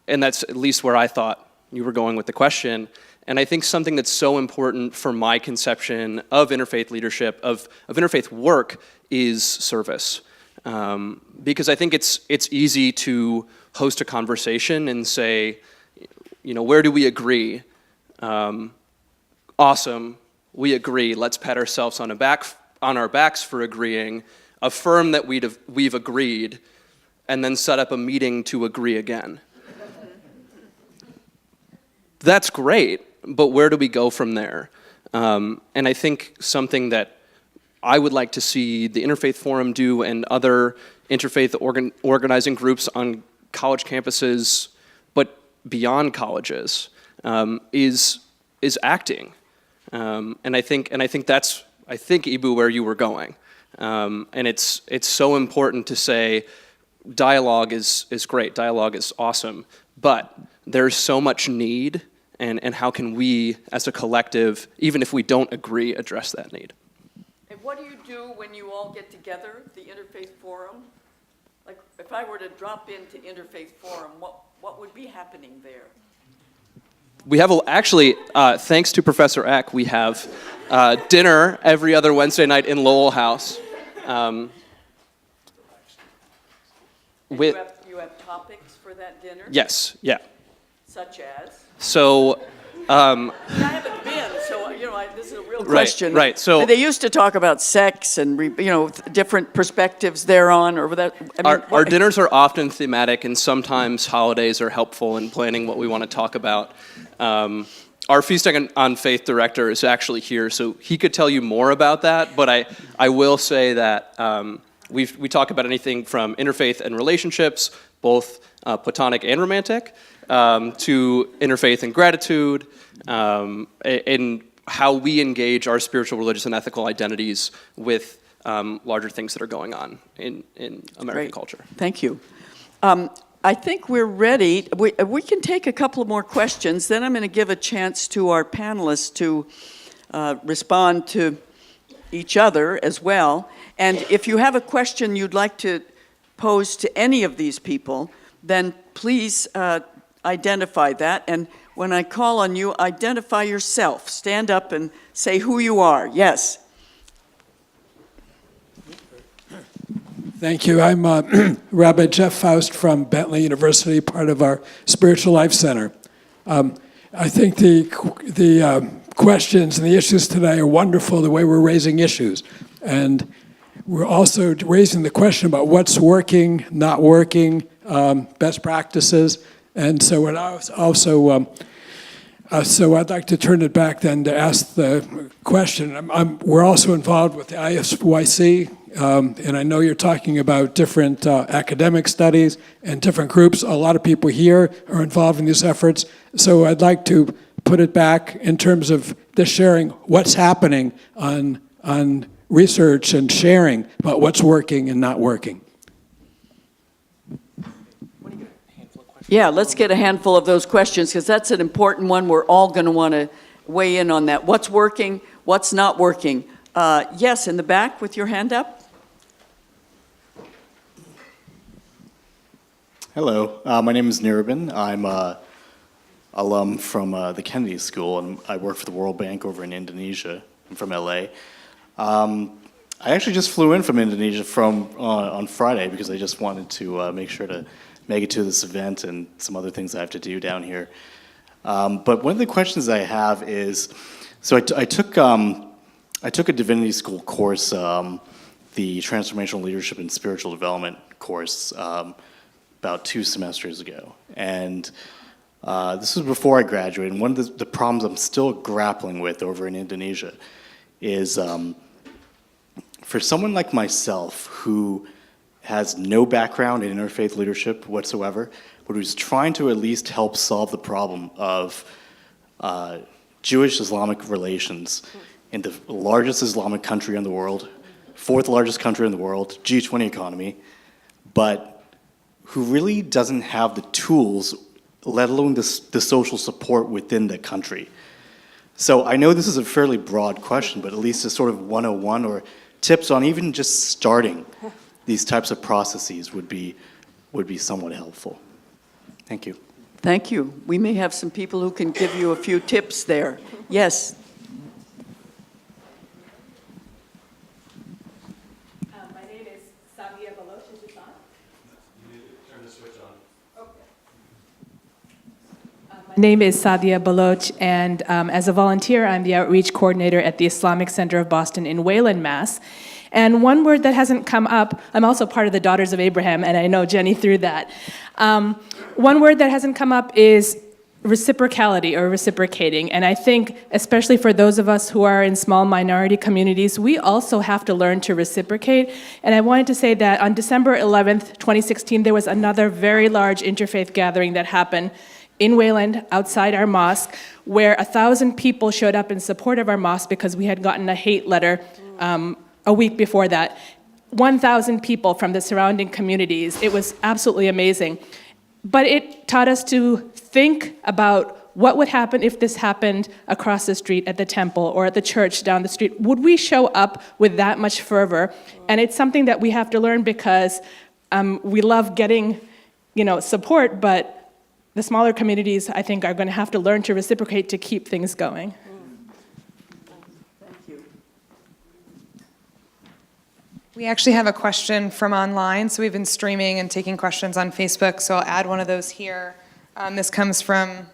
that's at least where I thought you were going with the question. And I think something that's so important for my conception of interfaith leadership, of interfaith work, is service. Because I think it's easy to host a conversation and say, where do we agree? Awesome, we agree. Let's pat ourselves on our backs for agreeing, affirm that we've agreed, and then set up a meeting to agree again. That's great, but where do we go from there? And I think something that I would like to see the Interfaith Forum do and other interfaith organizing groups on college campuses, but beyond colleges, is acting. And I think that's, Eboo, where you were going. And it's so important to say dialogue is great, dialogue is awesome, but there's so much need, and how can we, as a collective, even if we don't agree, address that need? And what do you do when you all get together, the Interfaith Forum? Like, if I were to drop into Interfaith Forum, what would be happening there? We have, actually, thanks to Professor Eck, we have dinner every other Wednesday night in Lowell House. You have topics for that dinner? Yes, yeah. Such as? So, I haven't been, so this is a real question. Right. So they used to talk about sex and different perspectives thereon, or that. Our dinners are often thematic, and sometimes holidays are helpful in planning what we want to talk about. Our Feasting on Faith director is actually here, so he could tell you more about that. But I will say that we talk about anything from interfaith and relationships, both platonic and romantic, to interfaith and gratitude, and how we engage our spiritual, religious, and ethical identities with larger things that are going on in American Great. culture. Thank you. I think we're ready. We can take a couple more questions. Then I'm going to give a chance to our panelists to respond to each other as well. And if you have a question you'd like to pose to any of these people, then please identify that. And when I call on you, identify yourself. Stand up and say who you are. Yes. Thank you. I'm Rabbi Jeff Faust from Bentley University, part of our Spiritual Life Center. I think the questions and the issues today are wonderful, the way we're raising issues. And we're also raising the question about what's working, not working, best practices. And so we're also, so I'd like to turn it back then to ask the question. We're also involved with the ISYC, and I know you're talking about different academic studies and different groups. A lot of people here are involved in these efforts. So I'd like to put it back in terms of the sharing, what's happening on research and sharing about what's working and not working. Yeah, let's get a handful of those questions, because that's an important one. We're all going to want to weigh in on that. What's working, what's not working? Yes, in the back with your hand up. Hello, my name is Nirubin. I'm an alum from the Kennedy School, and I work for the World Bank over in Indonesia. I'm from LA. I actually just flew in from Indonesia on Friday because I just wanted to make sure to make it to this event and some other things I have to do down here. But one of the questions I have is, so I took a divinity school course, the Transformational Leadership and Spiritual Development course, about 2 semesters ago. And this was before I graduated. And one of the problems I'm still grappling with over in Indonesia is for someone like myself who has no background in interfaith leadership whatsoever, but who's trying to at least help solve the problem of Jewish-Islamic relations in the largest Islamic country in the world, 4th largest country in the world, G20 economy, but who really doesn't have the tools, let alone the social support within the country. So I know this is a fairly broad question, but at least a sort of 101 or tips on even just starting these types of processes would be somewhat helpful. Thank you. Thank you. We may have some people who can give you a few tips there. Yes. My name is Sadia Baloch. Is this on? You need to turn the switch on. My name is Sadia Baloch, and as a volunteer, I'm the outreach coordinator at the Islamic Center of Boston in Wayland, Mass. And one word that hasn't come up, I'm also part of the Daughters of Abraham, and I know Jenny through that. One word that hasn't come up is reciprocality or reciprocating. And I think, especially for those of us who are in small minority communities, we also have to learn to reciprocate. And I wanted to say that on December 11th, 2016, there was another very large interfaith gathering that happened in Wayland, outside our mosque, where 1,000 people showed up in support of our mosque because we had gotten a hate letter a week before that. 1,000 people from the surrounding communities. It was absolutely amazing. But it taught us to think about what would happen if this happened across the street at the temple or at the church down the street. Would we show up with that much fervor? And it's something that we have to learn because we love getting, support, but the smaller communities, I think, are going to have to learn to reciprocate to keep things going. We actually have a question from online, so we've been streaming and taking questions on Facebook, so I'll add one of those here. This comes from,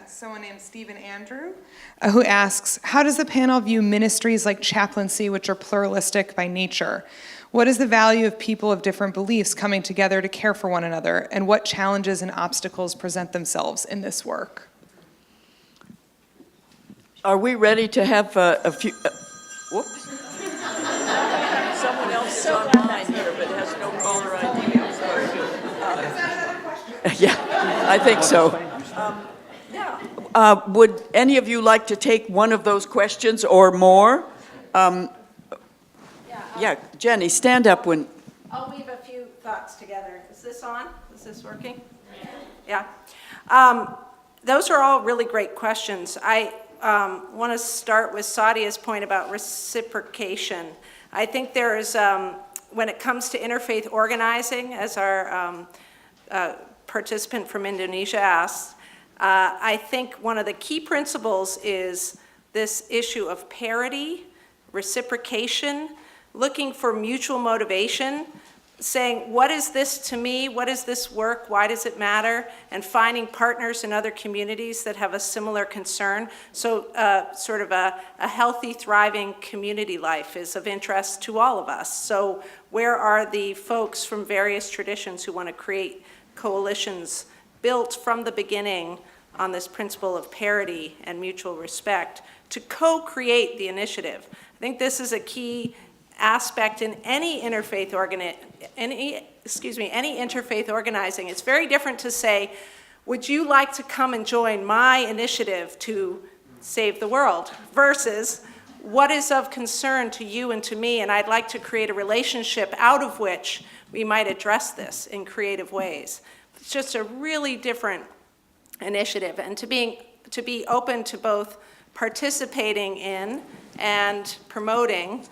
someone named Stephen Andrew, who asks, how does the panel view ministries like chaplaincy, which are pluralistic by nature? What is the value of people of different beliefs coming together to care for one another, and what challenges and obstacles present themselves in this work? Are we ready to have a few... whoops. Someone else is online here, but has no caller ID. I'm sorry. Yeah, I think so. Would any of you like to take one of those questions or more? Yeah, Jenny, stand up when... I'll weave a few thoughts together. Is this on? Is this working? Yeah. Those are all really great questions. want to start with Sadia's point about reciprocation. I think there is, when it comes to interfaith organizing, as our participant from Indonesia asked, I think one of the key principles is this issue of parity, reciprocation, looking for mutual motivation, saying, what is this to me? What is this work? Why does it matter? And finding partners in other communities that have a similar concern. So sort of a healthy, thriving community life is of interest to all of us. So where are the folks from various traditions who want to create coalitions built from the beginning on this principle of parity and mutual respect to co-create the initiative? I think this is a key aspect in any interfaith organizing. It's very different to say, would you like to come and join my initiative to save the world, versus what is of concern to you and to me, and I'd like to create a relationship out of which we might address this in creative ways. It's just a really different initiative, and to be open to both participating in and promoting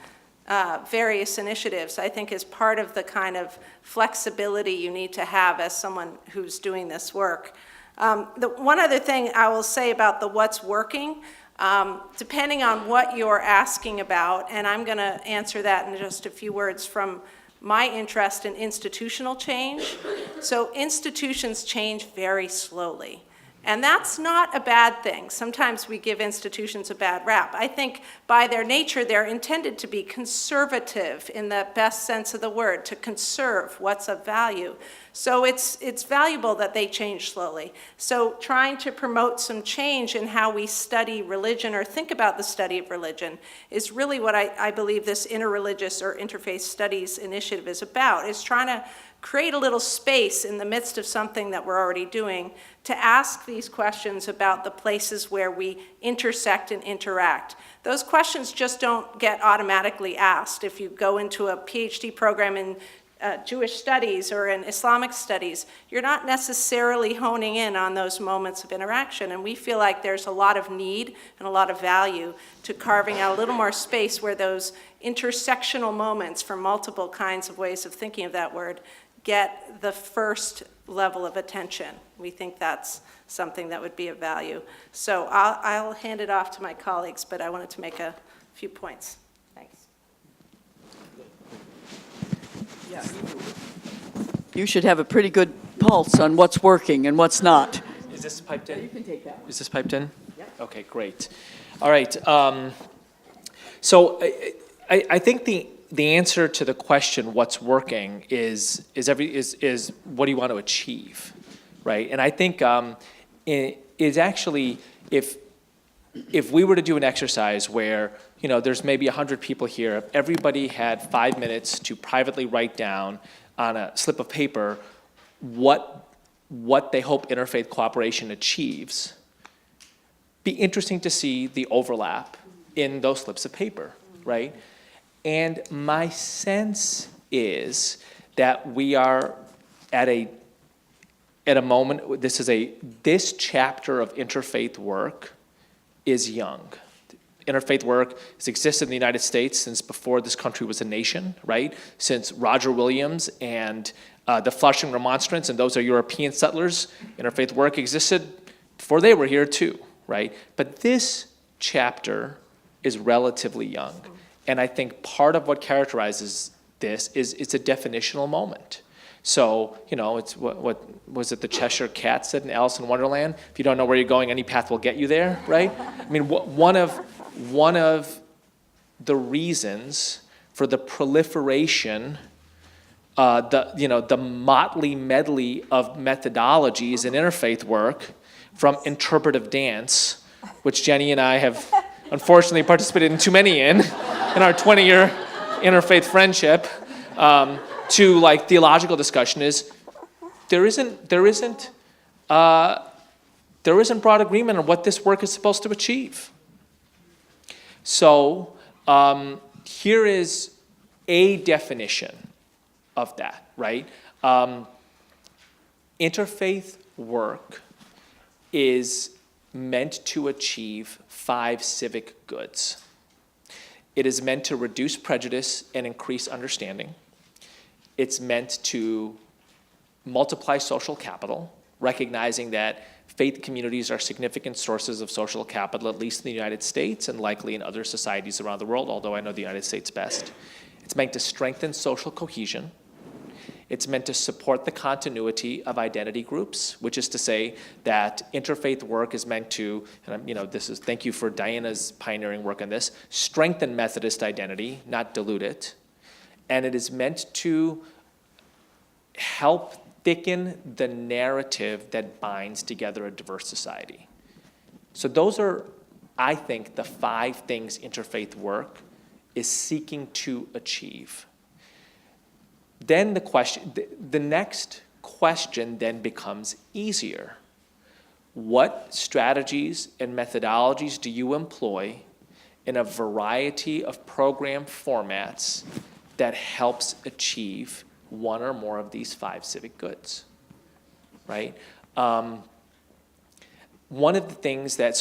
various initiatives, I think, is part of the kind of flexibility you need to have as someone who's doing this work. The one other thing I will say about the what's working, depending on what you're asking about, and I'm going to answer that in just a few words from my interest in institutional change. So institutions change very slowly. And that's not a bad thing. Sometimes we give institutions a bad rap. I think by their nature, they're intended to be conservative in the best sense of the word, to conserve what's of value. So it's valuable that they change slowly. So trying to promote some change in how we study religion or think about the study of religion is really what I believe this interreligious or interfaith studies initiative is about, is trying to create a little space in the midst of something that we're already doing to ask these questions about the places where we intersect and interact. Those questions just don't get automatically asked. If you go into a PhD program in Jewish studies or in Islamic studies, you're not necessarily honing in on those moments of interaction. And we feel like there's a lot of need and a lot of value to carving out a little more space where those intersectional moments from multiple kinds of ways of thinking of that word get the first level of attention. We think that's something that would be of value. So I'll hand it off to my colleagues, but I wanted to make a few points. Thanks. Yeah, you should have a pretty good pulse on what's working and what's not. Is this piped in? You can take that. Is this piped in? Yep. Okay, great. All right. So I think the answer to the question, what's working, is what do you want to achieve, right? And I think is actually, if we were to do an exercise where, there's maybe 100 people here, if everybody had 5 minutes to privately write down on a slip of paper what they hope interfaith cooperation achieves, be interesting to see the overlap in those slips of paper, right? And my sense is that we are at a moment, this chapter of interfaith work is young. Interfaith work has existed in the United States since before this country was a nation, right? Since Roger Williams and the Flushing Remonstrants, and those are European settlers, interfaith work existed before they were here too, right? But this chapter is relatively young. And I think part of what characterizes this is it's a definitional moment. So, it's what was it the Cheshire Cat said in Alice in Wonderland? If you don't know where you're going, any path will get you there, right? I mean, one of the reasons for the proliferation, the motley medley of methodologies in interfaith work, from interpretive dance, which Jenny and I have unfortunately participated in too many in our 20-year interfaith friendship, to like theological discussion, is there isn't broad agreement on what this work is supposed to achieve. So here is a definition of that, right? Interfaith work is meant to achieve 5 civic goods. It is meant to reduce prejudice and increase understanding. It's meant to multiply social capital, recognizing that faith communities are significant sources of social capital, at least in the United States and likely in other societies around the world, although I know the United States best. It's meant to strengthen social cohesion. It's meant to support the continuity of identity groups, which is to say that interfaith work is meant to, and thank you for Diana's pioneering work on this, strengthen Methodist identity, not dilute it. And it is meant to help thicken the narrative that binds together a diverse society. So those are, I think, the 5 things interfaith work is seeking to achieve. Then the next question then becomes easier. What strategies and methodologies do you employ in a variety of program formats that helps achieve one or more of these 5 civic goods, right? One of the things that,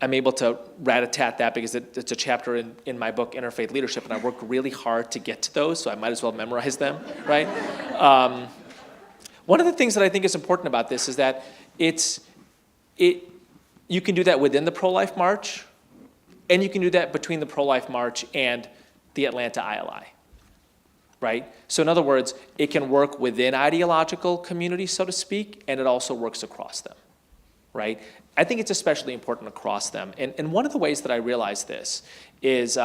I'm able to rat-a-tat that because it's a chapter in my book, Interfaith Leadership, and I worked really hard to get to those, so I might as well memorize them, right? One of the things that I think is important about this is that you can do that within the pro-life march, and you can do that between the pro-life march and the Atlanta ILI, right? So in other words, it can work within ideological communities, so to speak, and it also works across them, right? I think it's especially important across them. And one of the ways that I realized this is,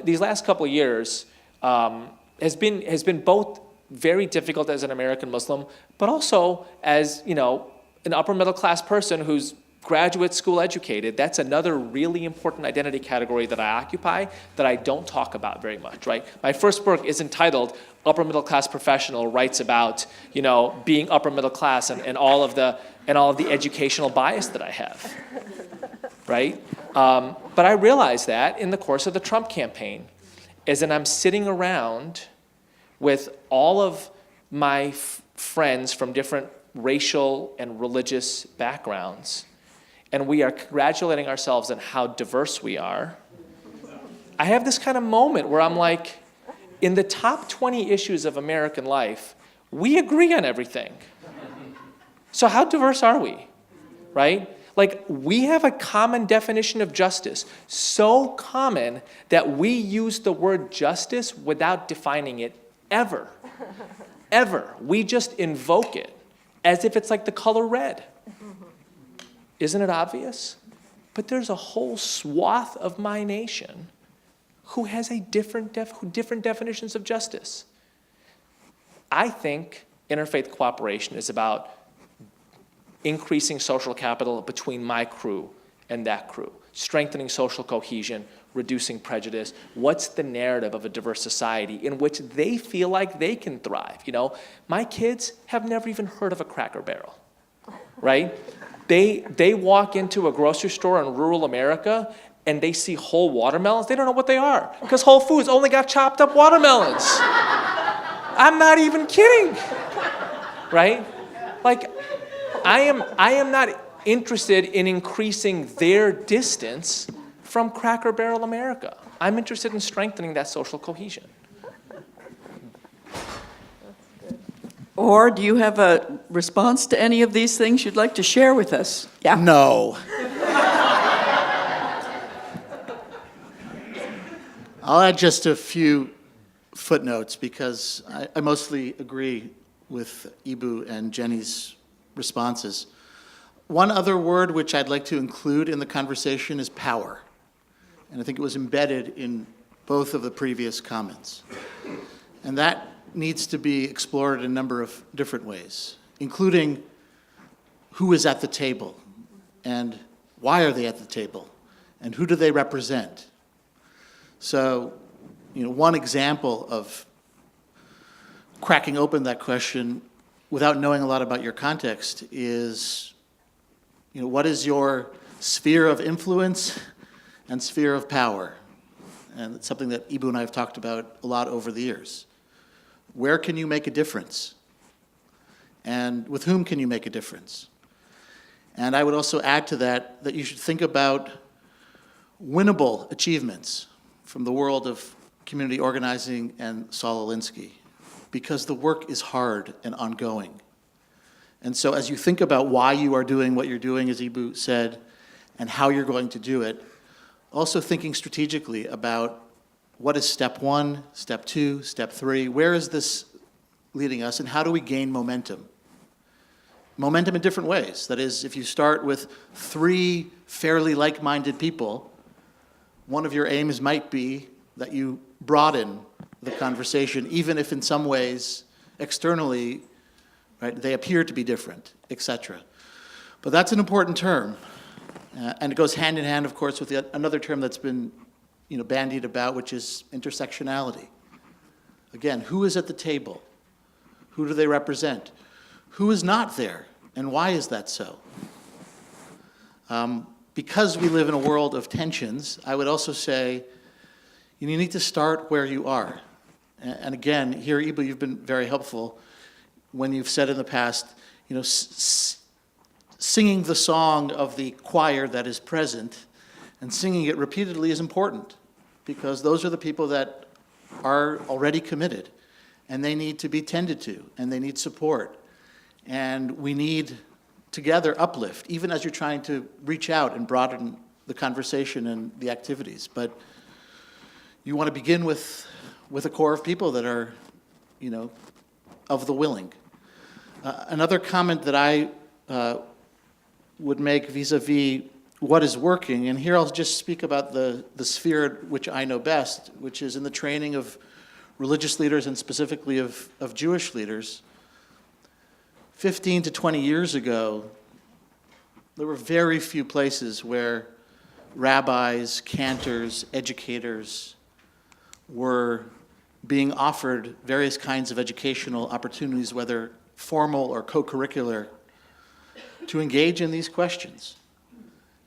these last couple of years has been both very difficult as an American Muslim, but also as, an upper middle class person who's graduate school educated. That's another really important identity category that I occupy that I don't talk about very much, right? My first book is entitled Upper Middle Class Professional, writes about, being upper middle class and all of the educational bias that I have, right? But I realized that in the course of the Trump campaign, as in I'm sitting around with all of my friends from different racial and religious backgrounds, and we are congratulating ourselves on how diverse we are, I have this kind of moment where I'm like, in the top 20 issues of American life, we agree on everything. So how diverse are we, right? Like, we have a common definition of justice, so common that we use the word justice without defining it ever, ever. We just invoke it as if it's like the color red. Isn't it obvious? But there's a whole swath of my nation who has a different definitions of justice. I think interfaith cooperation is about increasing social capital between my crew and that crew, strengthening social cohesion, reducing prejudice. What's the narrative of a diverse society in which they feel like they can thrive? My kids have never even heard of a Cracker Barrel, right? They walk into a grocery store in rural America and they see whole watermelons. They don't know what they are because Whole Foods only got chopped up watermelons. I'm not even kidding, right? Like, I am not interested in increasing their distance from Cracker Barrel America. I'm interested in strengthening that social cohesion. Or do you have a response to any of these things you'd like to share with us? Yeah. No. I'll add just a few footnotes because I mostly agree with Eboo and Jenny's responses. One other word which I'd like to include in the conversation is power. And I think it was embedded in both of the previous comments. And that needs to be explored in a number of different ways, including who is at the table and why are they at the table and who do they represent. So, one example of cracking open that question without knowing a lot about your context is, what is your sphere of influence and sphere of power? And it's something that Eboo and I have talked about a lot over the years. Where can you make a difference? And with whom can you make a difference? And I would also add to that that you should think about winnable achievements from the world of community organizing and Saul Alinsky, because the work is hard and ongoing. And so as you think about why you are doing what you're doing, as Eboo said, and how you're going to do it, also thinking strategically about what is step 1, step 2, step 3, where is this leading us, and how do we gain momentum? Momentum in different ways. That is, if you start with 3 fairly like-minded people, one of your aims might be that you broaden the conversation, even if in some ways, externally, right, they appear to be different, etc. But that's an important term. And it goes hand in hand, of course, with another term that's been bandied about, which is intersectionality. Again, who is at the table? Who do they represent? Who is not there, and why is that so? Because we live in a world of tensions, I would also say you need to start where you are. And again, here, Eboo, you've been very helpful when you've said in the past, singing the song of the choir that is present and singing it repeatedly is important, because those are the people that are already committed, and they need to be tended to, and they need support. And we need together uplift, even as you're trying to reach out and broaden the conversation and the activities. But you want to begin with a core of people that are, of the willing. Another comment that I would make vis-a-vis what is working, and here I'll just speak about the sphere which I know best, which is in the training of religious leaders and specifically of Jewish leaders. 15 to 20 years ago, there were very few places where rabbis, cantors, educators were being offered various kinds of educational opportunities, whether formal or co-curricular, to engage in these questions.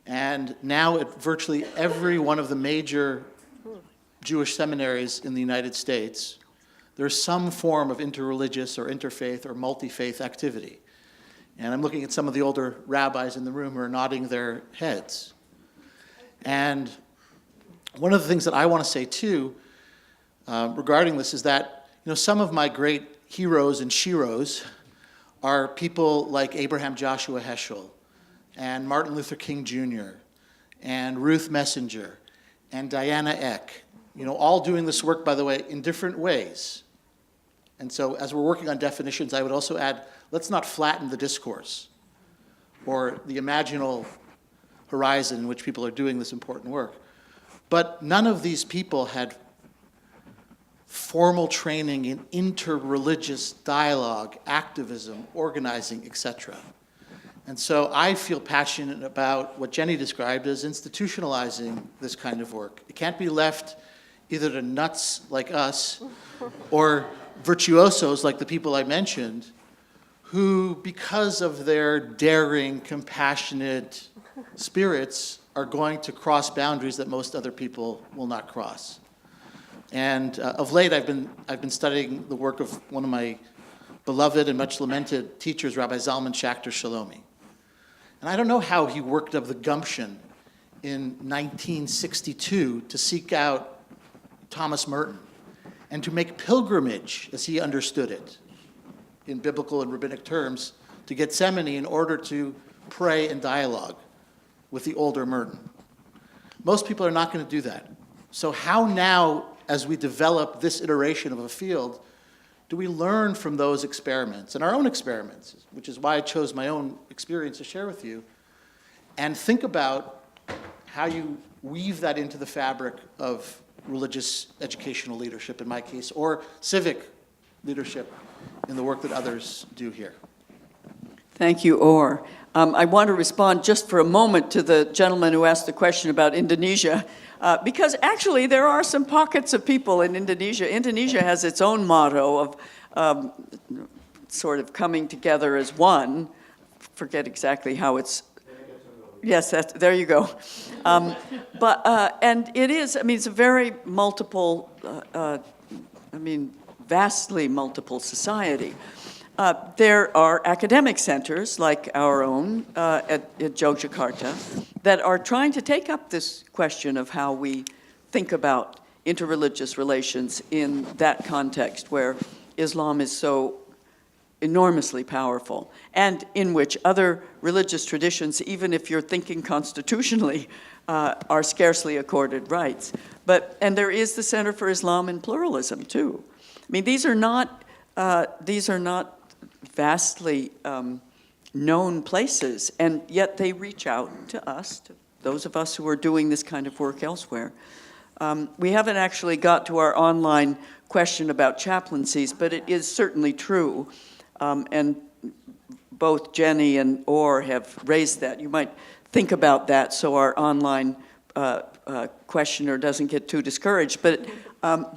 And now at virtually every one of the major Jewish seminaries in the United States, there's some form of interreligious or interfaith or multi-faith activity. And I'm looking at some of the older rabbis in the room who are nodding their heads. And one of the things that I want to say too regarding this is that some of my great heroes and sheroes are people like Abraham Joshua Heschel and Martin Luther King Jr. and Ruth Messenger and Diana Eck, all doing this work, by the way, in different ways. And so as we're working on definitions, I would also add, let's not flatten the discourse or the imaginal horizon in which people are doing this important work. But none of these people had formal training in interreligious dialogue, activism, organizing, etc. And so I feel passionate about what Jenny described as institutionalizing this kind of work. It can't be left either to nuts like us or virtuosos like the people I mentioned, who, because of their daring, compassionate spirits, are going to cross boundaries that most other people will not cross. And of late, I've been studying the work of one of my beloved and much lamented teachers, Rabbi Zalman Schachter Shalomi. And I don't know how he worked up the gumption in 1962 to seek out Thomas Merton and to make pilgrimage, as he understood it, in biblical and rabbinic terms, to Gethsemane in order to pray and dialogue with the older Merton. Most people are not going to do that. So how now, as we develop this iteration of a field, do we learn from those experiments and our own experiments, which is why I chose my own experience to share with you, and think about how you weave that into the fabric of religious educational leadership, in my case, or civic leadership in the work that others do here. Thank you, Or. I want to respond just for a moment to the gentleman who asked the question about Indonesia, because actually there are some pockets of people in Indonesia. Indonesia has its own motto of sort of coming together as one. Forget exactly how it's. Yes, there you go. And it is, it's a very multiple, vastly multiple society. There are academic centers like our own at Yogyakarta that are trying to take up this question of how we think about interreligious relations in that context where Islam is so enormously powerful, and in which other religious traditions, even if you're thinking constitutionally, are scarcely accorded rights. And there is the Center for Islam and Pluralism too. I mean, these are not vastly known places, and yet they reach out to us, to those of us who are doing this kind of work elsewhere. We haven't actually got to our online question about chaplaincies, but it is certainly true, and both Jenny and Or have raised that. You might think about that so our online questioner doesn't get too discouraged. But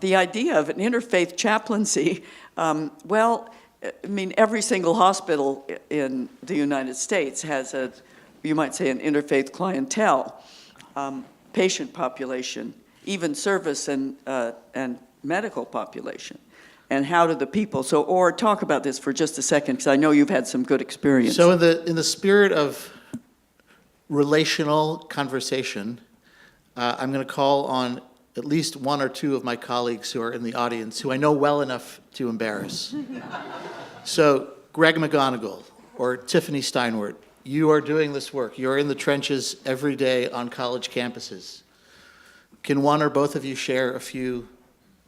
the idea of an interfaith chaplaincy, well, I mean, every single hospital in the United States has you might say, an interfaith clientele, patient population, even service and medical population. And how do the people, Or talk about this for just a second, because I know you've had some good experience. So in the spirit of relational conversation, I'm going to call on at least one or two of my colleagues who are in the audience who I know well enough to embarrass. So Greg McGonigal or Tiffany Steinwert, you are doing this work. You're in the trenches every day on college campuses. Can one or both of you share a few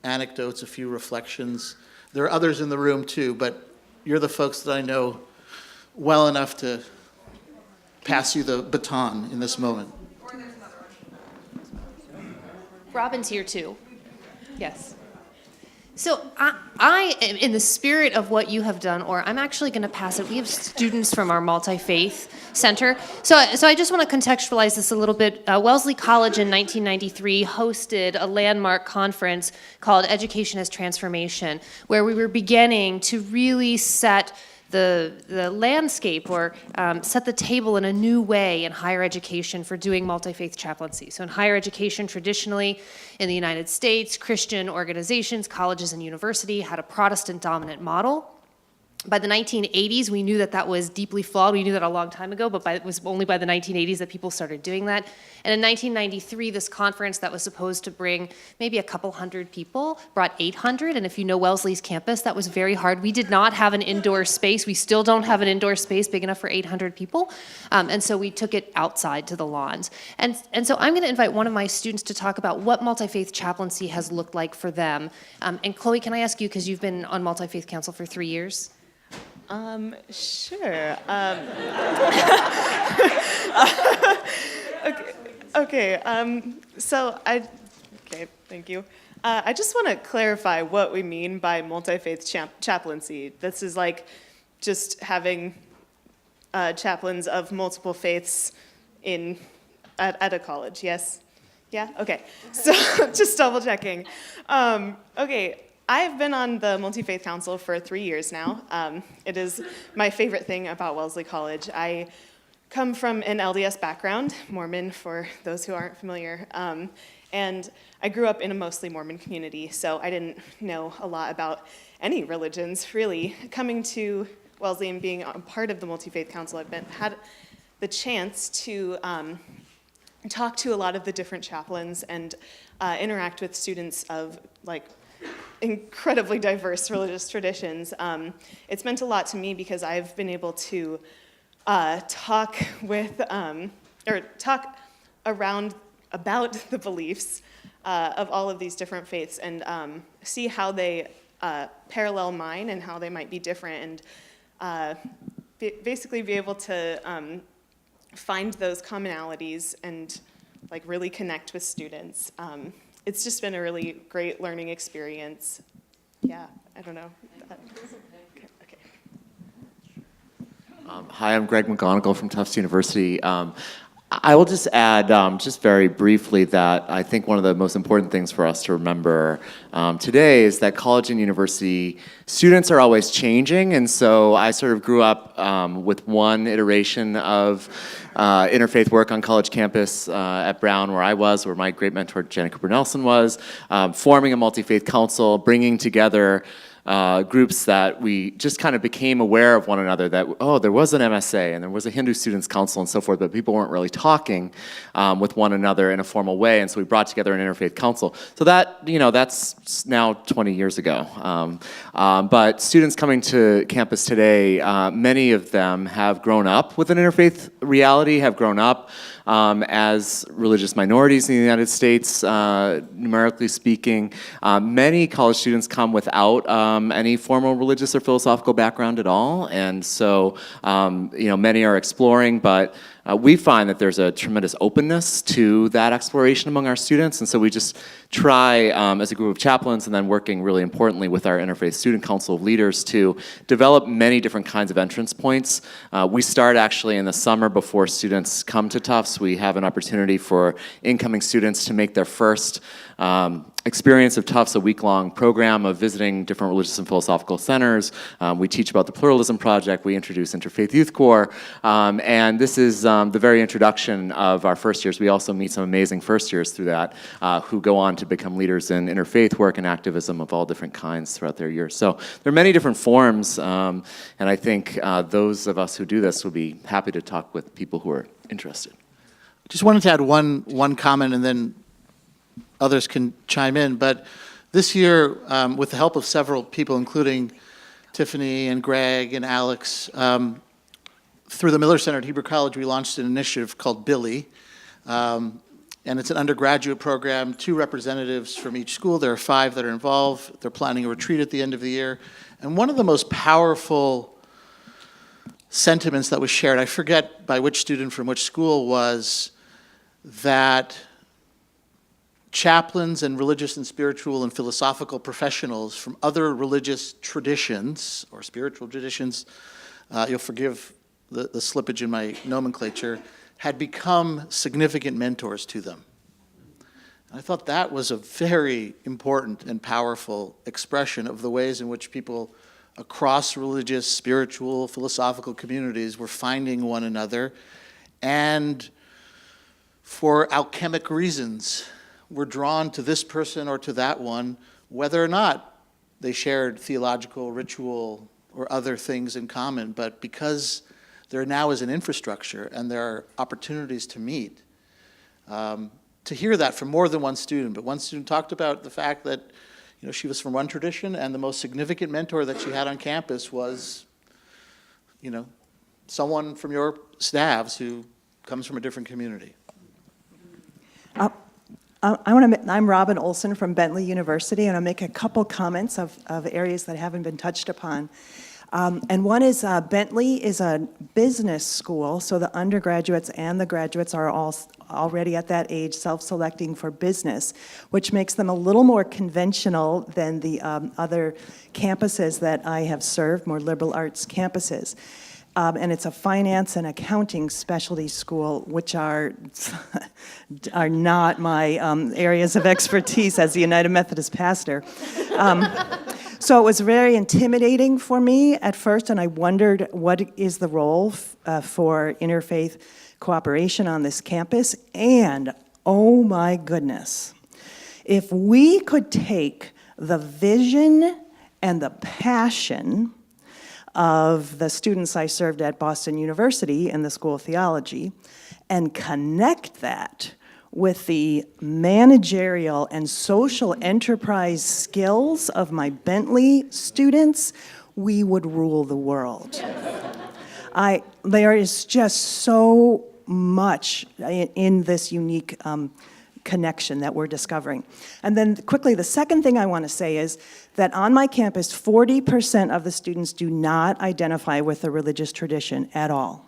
anecdotes, a few reflections? There are others in the room too, but you're the folks that I know well enough to pass you the baton in this moment. Robin's here too. Yes. So I am in the spirit of what you have done, or I'm actually going to pass it. We have students from our multi-faith center. So I just want to contextualize this a little bit. Wellesley College in 1993 hosted a landmark conference called Education as Transformation, where we were beginning to really set the landscape or set the table in a new way in higher education for doing multi-faith chaplaincy. So in higher education, traditionally in the United States, Christian organizations, colleges and university had a Protestant dominant model. By the 1980s, we knew that was deeply flawed. We knew that a long time ago, but it was only by the 1980s that people started doing that. And in 1993, this conference that was supposed to bring maybe a couple hundred people brought 800. And if you know Wellesley's campus, that was very hard. We did not have an indoor space. We still don't have an indoor space big enough for 800 people. And so we took it outside to the lawns. And so I'm going to invite one of my students to talk about what multi-faith chaplaincy has looked like for them. And Chloe, can I ask you, because you've been on multi-faith council for 3 years? Sure. Okay. Thank you. I just want to clarify what we mean by multi-faith chaplaincy. This is like just having chaplains of multiple faiths at a college. Yes. Yeah. Okay. So just double checking. Okay. I've been on the Multi-Faith Council for 3 years now. It is my favorite thing about Wellesley College. I come from an LDS background, Mormon for those who aren't familiar, and I grew up in a mostly Mormon community, so I didn't know a lot about any religions, really. Coming to Wellesley and being a part of the Multi-Faith Council, I've had the chance to talk to a lot of the different chaplains and interact with students of incredibly diverse religious traditions. It's meant a lot to me because I've been able to talk around about the beliefs of all of these different faiths and see how they parallel mine and how they might be different, and basically be able to find those commonalities and really connect with students. It's just been a really great learning experience. Yeah, I don't know. Okay. Hi, I'm Greg McGonigal from Tufts University. I will just add, just very briefly, that I think one of the most important things for us to remember today is that college and university students are always changing, and so I sort of grew up with one iteration of interfaith work on college campus at Brown, where my great mentor Jenny Cooper Nelson was, forming a multi-faith council, bringing together groups that we just kind of became aware of one another that, oh, there was an MSA and there was a Hindu Students Council and so forth, but people weren't really talking with one another in a formal way, and so we brought together an Interfaith Council. So that, that's now 20 years ago. But students coming to campus today, many of them have grown up with an interfaith reality, have grown up as religious minorities in the United States, numerically speaking. Many college students come without any formal religious or philosophical background at all, and so many are exploring, but we find that there's a tremendous openness to that exploration among our students, and so we just try, as a group of chaplains, and then working really importantly with our Interfaith Student Council of Leaders, to develop many different kinds of entrance points. We start actually in the summer before students come to Tufts. We have an opportunity for incoming students to make their first experience of Tufts, a week-long program of visiting different religious and philosophical centers. We teach about the Pluralism Project. We introduce Interfaith Youth Corps. And this is the very introduction of our first years. We also meet some amazing first years through that who go on to become leaders in interfaith work and activism of all different kinds throughout their years. So there are many different forms, and I think those of us who do this will be happy to talk with people who are interested. Just wanted to add one comment, and then others can chime in. But this year, with the help of several people, including Tiffany and Greg and Alex, through the Miller Center at Hebrew College, we launched an initiative called Billy. And it's an undergraduate program, 2 representatives from each school. There are 5 that are involved. They're planning a retreat at the end of the year. And one of the most powerful sentiments that was shared, I forget by which student from which school, was that chaplains and religious and spiritual and philosophical professionals from other religious traditions or spiritual traditions, you'll forgive the slippage in my nomenclature, had become significant mentors to them. And I thought that was a very important and powerful expression of the ways in which people across religious, spiritual, philosophical communities were finding one another, and for alchemic reasons were drawn to this person or to that one, whether or not they shared theological, ritual, or other things in common, but because there now is an infrastructure and there are opportunities to meet. To hear that from more than one student, but one student talked about the fact that she was from one tradition, and the most significant mentor that she had on campus was someone from your staffs who comes from a different community. I'm Robin Olson from Bentley University, and I'll make a couple comments of areas that haven't been touched upon. And one is Bentley is a business school, so the undergraduates and the graduates are all already at that age self-selecting for business, which makes them a little more conventional than the other campuses that I have served, more liberal arts campuses. And it's a finance and accounting specialty school, which are not my areas of expertise as the United Methodist pastor. So it was very intimidating for me at first, and I wondered what is the role for interfaith cooperation on this campus. And oh my goodness, if we could take the vision and the passion of the students I served at Boston University in the School of Theology and connect that with the managerial and social enterprise skills of my Bentley students, we would rule the world. There is just so much in this unique connection that we're discovering. And then quickly, the second thing I want to say is that on my campus, 40% of the students do not identify with a religious tradition at all.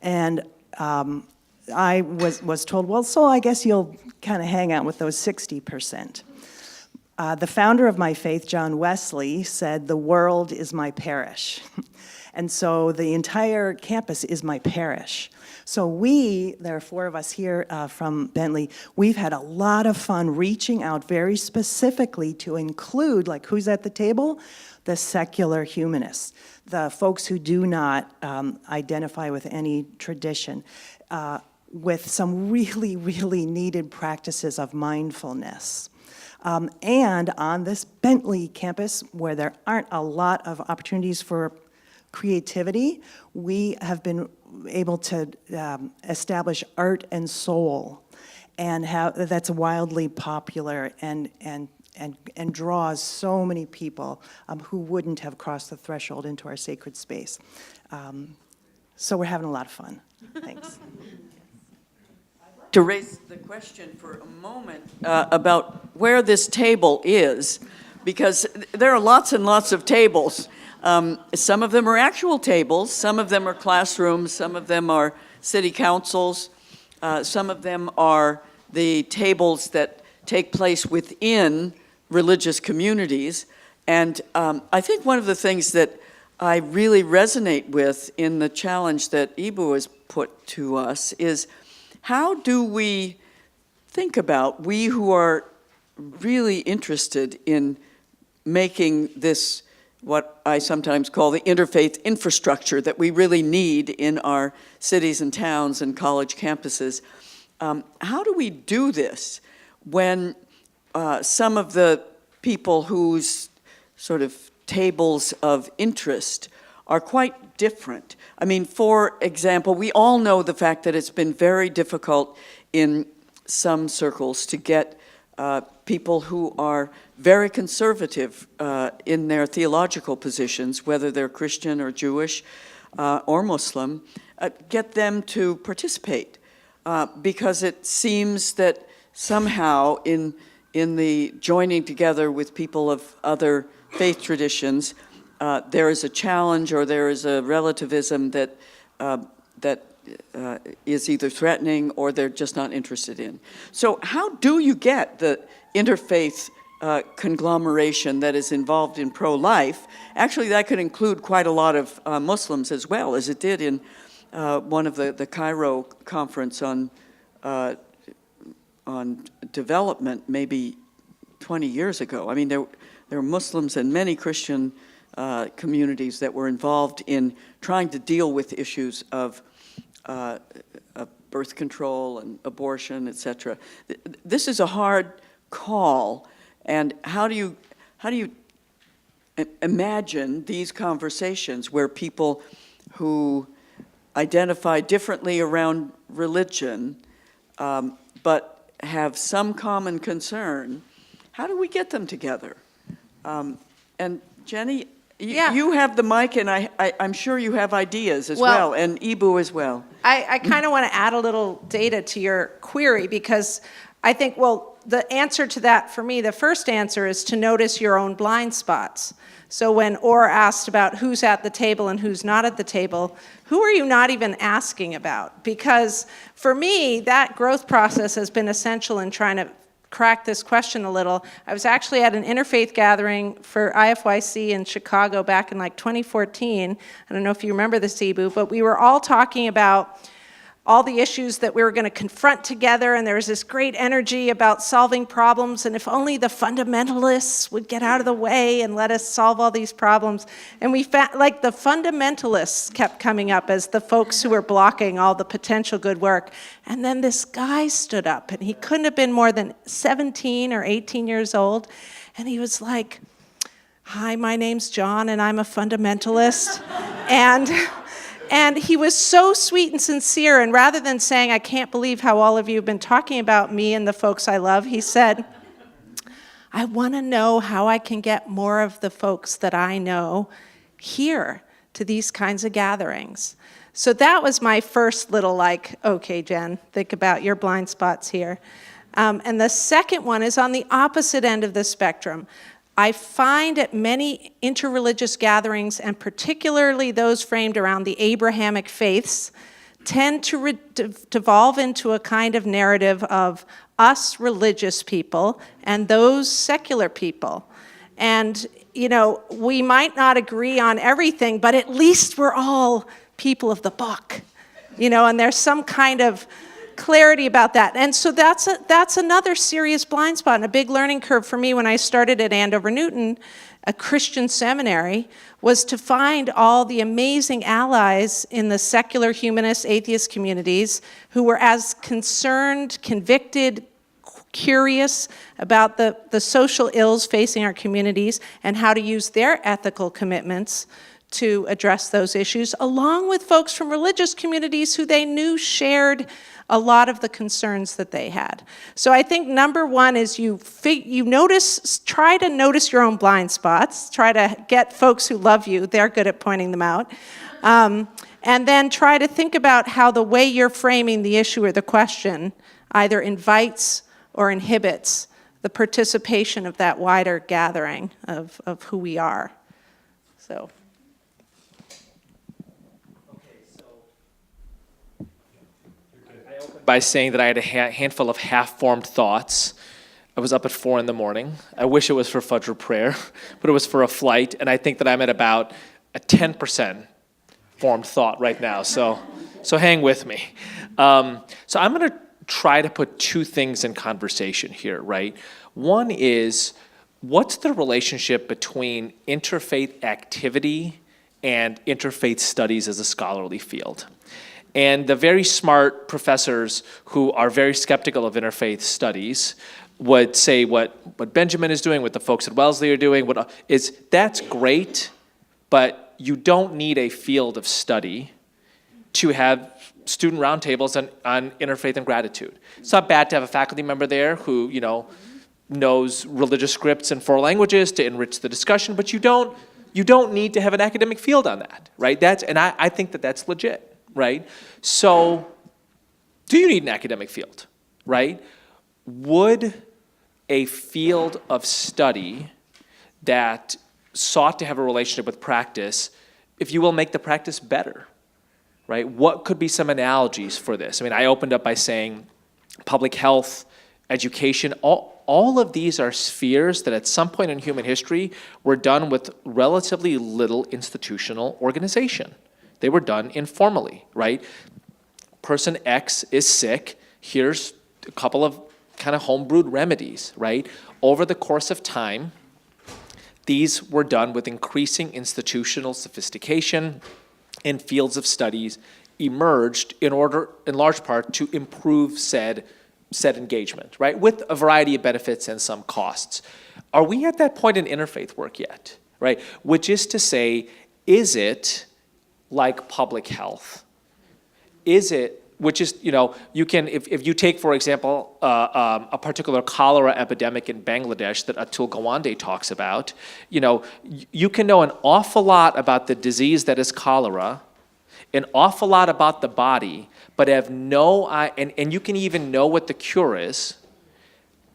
And I was told, well, so I guess you'll kind of hang out with those 60%. The founder of my faith, John Wesley, said, "The world is my parish." And so the entire campus is my parish. So there are 4 of us here from Bentley, we've had a lot of fun reaching out very specifically to include, like, who's at the table? The secular humanists, the folks who do not identify with any tradition, with some really, really needed practices of mindfulness. And on this Bentley campus, where there aren't a lot of opportunities for creativity, we have been able to establish Art and Soul, and that's wildly popular and draws so many people who wouldn't have crossed the threshold into our sacred space. So we're having a lot of fun. Thanks. To raise the question for a moment about where this table is, because there are lots and lots of tables. Some of them are actual tables, some of them are classrooms, some of them are city councils, some of them are the tables that take place within religious communities. And I think one of the things that I really resonate with in the challenge that Eboo has put to us is, how do we think about, we who are really interested in making this, what I sometimes call the interfaith infrastructure that we really need in our cities and towns and college campuses, how do we do this when some of the people whose sort of tables of interest are quite different? I mean, for example, we all know the fact that it's been very difficult in some circles to get people who are very conservative in their theological positions, whether they're Christian or Jewish or Muslim, get them to participate, because it seems that somehow in the joining together with people of other faith traditions, there is a challenge or there is a relativism that is either threatening or they're just not interested in. So how do you get the interfaith conglomeration that is involved in pro-life? Actually, that could include quite a lot of Muslims as well, as it did in one of the Cairo conference on development maybe 20 years ago. I mean, there were Muslims and many Christian communities that were involved in trying to deal with issues of birth control and abortion, etc. This is a hard call, and how do you imagine these conversations where people who identify differently around religion, but have some common concern, how do we get them together? And Jenny, you have the mic, and I'm sure you have ideas as well, and Eboo as well. I kind of want to add a little data to your query, because I think, the answer to that for me, the first answer is to notice your own blind spots. So when Or asked about who's at the table and who's not at the table, who are you not even asking about? Because for me, that growth process has been essential in trying to crack this question a little. I was actually at an interfaith gathering for IFYC in Chicago back in like 2014. I don't know if you remember this, Eboo, but we were all talking about all the issues that we were going to confront together, and there was this great energy about solving problems, and if only the fundamentalists would get out of the way and let us solve all these problems. And we found, like, the fundamentalists kept coming up as the folks who were blocking all the potential good work. And then this guy stood up, and he couldn't have been more than 17 or 18 years old, and he was like, "Hi, my name's John, and I'm a fundamentalist." And he was so sweet and sincere, and rather than saying, "I can't believe how all of you have been talking about me and the folks I love," he said, "I want to know how I can get more of the folks that I know here to these kinds of gatherings." So that was my first little okay, Jen, think about your blind spots here. And the second one is on the opposite end of the spectrum. I find at many interreligious gatherings, and particularly those framed around the Abrahamic faiths, tend to devolve into a kind of narrative of us religious people and those secular people. And, we might not agree on everything, but at least we're all people of the book, and there's some kind of clarity about that. And so that's another serious blind spot and a big learning curve for me when I started at Andover Newton, a Christian seminary, was to find all the amazing allies in the secular humanist atheist communities who were as concerned, convicted, curious about the social ills facing our communities and how to use their ethical commitments to address those issues, along with folks from religious communities who they knew shared a lot of the concerns that they had. So I think number one is try to notice your own blind spots, try to get folks who love you, they're good at pointing them out, and then try to think about how the way you're framing the issue or the question either invites or inhibits the participation of that wider gathering of who we are. So. By saying that I had a handful of half-formed thoughts. I was up at 4 a.m. I wish it was for Fajr prayer, but it was for a flight, and I think that I'm at about a 10% formed thought right now, so hang with me. So I'm going to try to put two things in conversation here, right? One is, what's the relationship between interfaith activity and interfaith studies as a scholarly field? And the very smart professors who are very skeptical of interfaith studies would say what Benjamin is doing, what the folks at Wellesley are doing, that's great, but you don't need a field of study to have student roundtables on interfaith and gratitude. It's not bad to have a faculty member there who, knows religious scripts in 4 languages to enrich the discussion, but you don't need to have an academic field on that, right? I think that that's legit. Right? So, do you need an academic field, right? Would a field of study that sought to have a relationship with practice, if you will, make the practice better, right? What could be some analogies for this? I mean, I opened up by saying public health, education, all of these are spheres that at some point in human history were done with relatively little institutional organization. They were done informally, right? Person X is sick. Here's a couple of kind of homebrewed remedies, right? Over the course of time, these were done with increasing institutional sophistication, and fields of studies emerged in large part, to improve said engagement, right? With a variety of benefits and some costs. Are we at that point in interfaith work yet, right? Which is to say, is it like public health? Is it, which is, you can, if you take, for example, a particular cholera epidemic in Bangladesh that Atul Gawande talks about, you can know an awful lot about the disease that is cholera, an awful lot about the body, but have and you can even know what the cure is,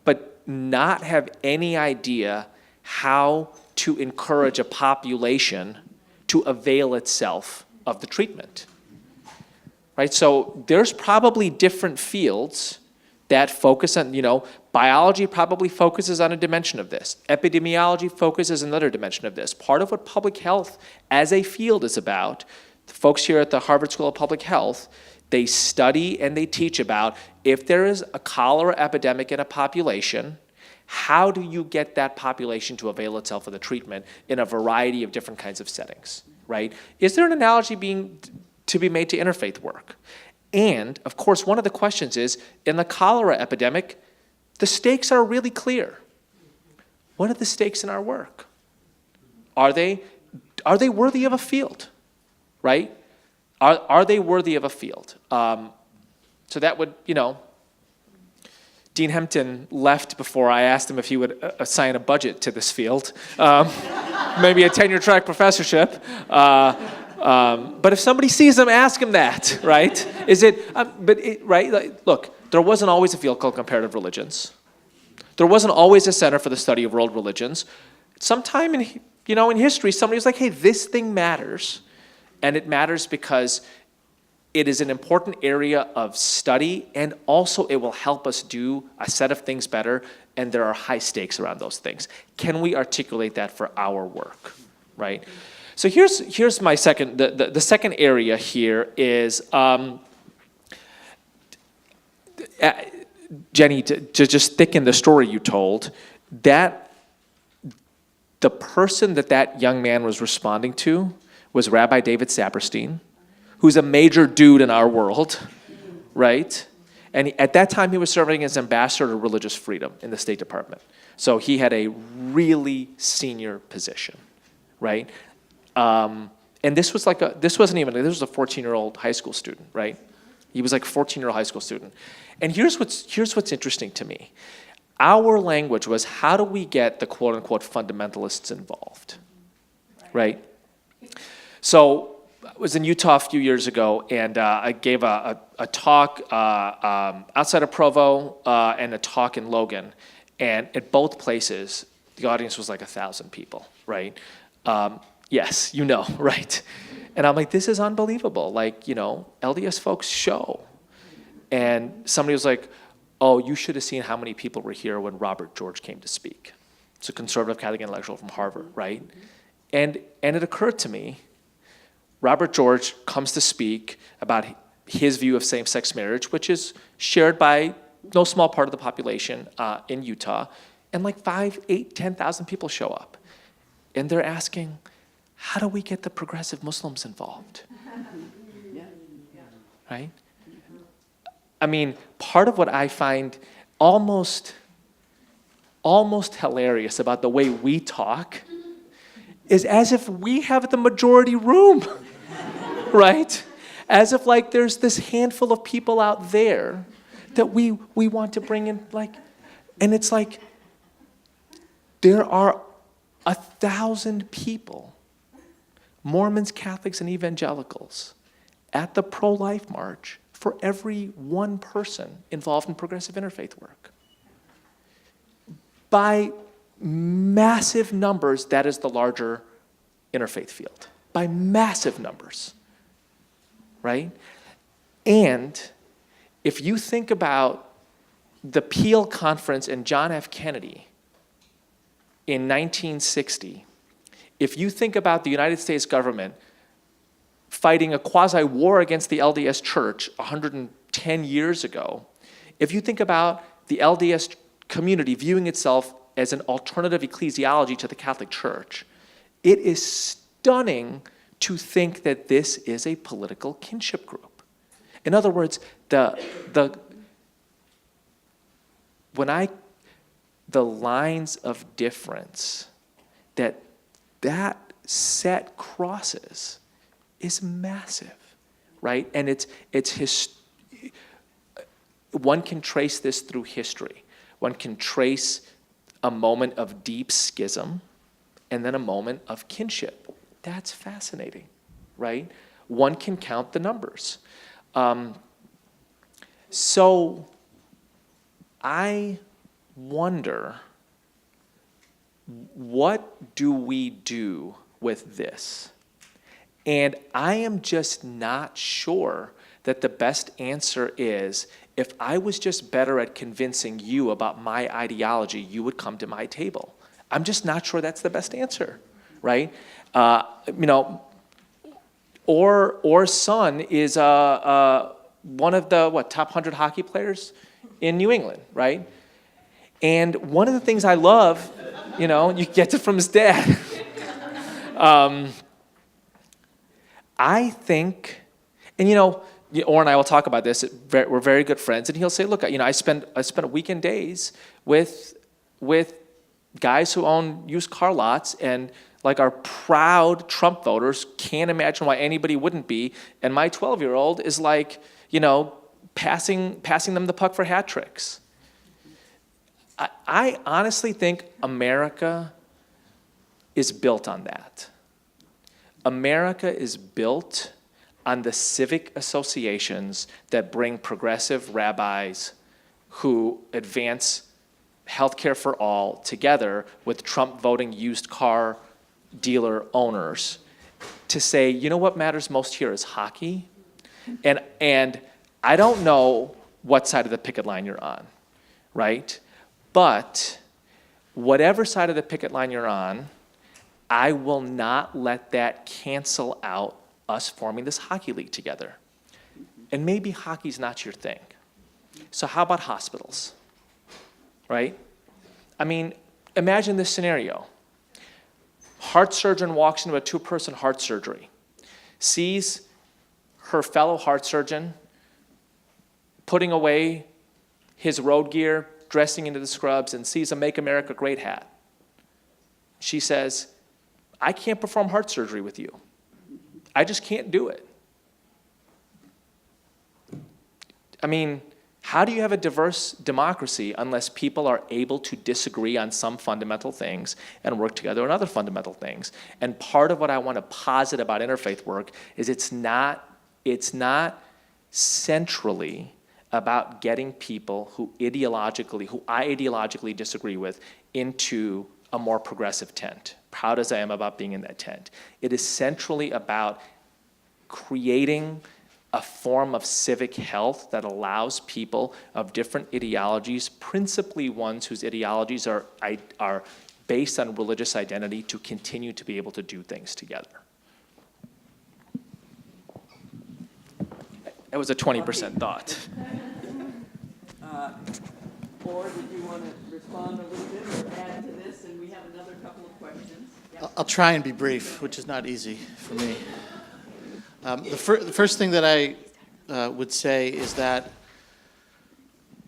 but not have any idea how to encourage a population to avail itself of the treatment, right? So there's probably different fields that focus on, biology probably focuses on a dimension of this. Epidemiology focuses on another dimension of this. Part of what public health as a field is about, the folks here at the Harvard School of Public Health, they study and they teach about if there is a cholera epidemic in a population, how do you get that population to avail itself of the treatment in a variety of different kinds of settings? Right? Is there an analogy to be made to interfaith work? And, of course, one of the questions is, in the cholera epidemic, the stakes are really clear. What are the stakes in our work? Are they worthy of a field? Right? Are they worthy of a field? So that would, Dean Hempton left before I asked him if he would assign a budget to this field. Maybe a tenure-track professorship. But if somebody sees him, ask him that, right? Right? Look, there wasn't always a field called comparative religions. There wasn't always a center for the study of world religions. Sometime in history, somebody was like, hey, this thing matters. And it matters because it is an important area of study, and also it will help us do a set of things better, and there are high stakes around those things. Can we articulate that for our work, right? So here's my second, the second area here is, Jenny, to just thicken the story you told, that the person that young man was responding to was Rabbi David Saperstein, who's a major dude in our world, right? And at that time, he was serving as ambassador to religious freedom in the State Department. So he had a really senior position, right? And this was like this was a 14-year-old high school student, right? He was like a 14-year-old high school student. And here's what's interesting to me. Our language was, how do we get the quote-unquote fundamentalists involved, right? So I was in Utah a few years ago, and I gave a talk outside of Provo and a talk in Logan. And at both places, the audience was like 1,000 people, right? Yes, you know, right? And I'm like, this is unbelievable. Like, you know, LDS folks show. And somebody was like, oh, you should have seen how many people were here when Robert George came to speak. It's a conservative Catholic intellectual from Harvard, right? And it occurred to me, Robert George comes to speak about his view of same-sex marriage, which is shared by no small part of the population in Utah, and like 5, 8, 10,000 people show up. And they're asking, how do we get the progressive Muslims involved? Right? I mean, part of what I find almost hilarious about the way we talk is as if we have the majority room, right? As if like there's this handful of people out there that we want to bring in, like, and it's like there are 1,000 people, Mormons, Catholics, and evangelicals, at the pro-life march for every one person involved in progressive interfaith work. By massive numbers, that is the larger interfaith field. By massive numbers, right? And if you think about the Peel Conference and John F. Kennedy in 1960, if you think about the United States government fighting a quasi-war against the LDS Church 110 years ago, if you think about the LDS community viewing itself as an alternative ecclesiology to the Catholic Church, it is stunning to think that this is a political kinship group. In other words, the lines of difference that set crosses is massive, right? And one can trace this through history. One can trace a moment of deep schism and then a moment of kinship. That's fascinating, right? One can count the numbers. So I wonder, what do we do with this? And I am just not sure that the best answer is, if I was just better at convincing you about my ideology, you would come to my table. I'm just not sure that's the best answer, right? You know, Orr's son is one of the, top 100 hockey players in New England, right? And one of the things I love, you know, you get it from his dad. I think, and you know, Orr and I will talk about this. We're very good friends, and he'll say, "Look, you know, I spent weekend days with guys who own used car lots, and like are proud Trump voters. Can't imagine why anybody wouldn't be. And my 12-year-old is like, you know, passing them the puck for hat tricks." I honestly think America is built on that. America is built on the civic associations that bring progressive rabbis who advance healthcare for all together with Trump voting used car dealer owners to say, you know what matters most here is hockey. And I don't know what side of the picket line you're on, right? But whatever side of the picket line you're on, I will not let that cancel out us forming this hockey league together. And maybe hockey's not your thing. So how about hospitals, right? I mean, imagine this scenario. Heart surgeon walks into a 2-person heart surgery, sees her fellow heart surgeon putting away his road gear, dressing into the scrubs, and sees a Make America Great hat. She says, I can't perform heart surgery with you. I just can't do it. I mean, how do you have a diverse democracy unless people are able to disagree on some fundamental things and work together on other fundamental things? And part of what I want to posit about interfaith work is it's not centrally about getting people who I ideologically disagree with into a more progressive tent, proud as I am about being in that tent. It is centrally about creating a form of civic health that allows people of different ideologies, principally ones whose ideologies are based on religious identity, to continue to be able to do things together. That was a 20% thought. Or did you want to respond a little bit or add to this? And we have another couple of questions. Yep. I'll try and be brief, which is not easy for me. The first thing that I would say is that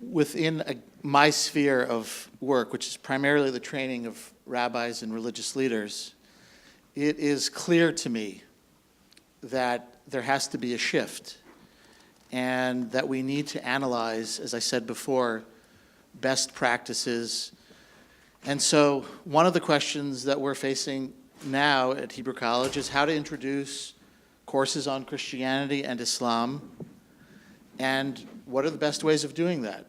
within my sphere of work, which is primarily the training of rabbis and religious leaders, it is clear to me that there has to be a shift and that we need to analyze, as I said before, best practices. And so one of the questions that we're facing now at Hebrew College is how to introduce courses on Christianity and Islam, and what are the best ways of doing that?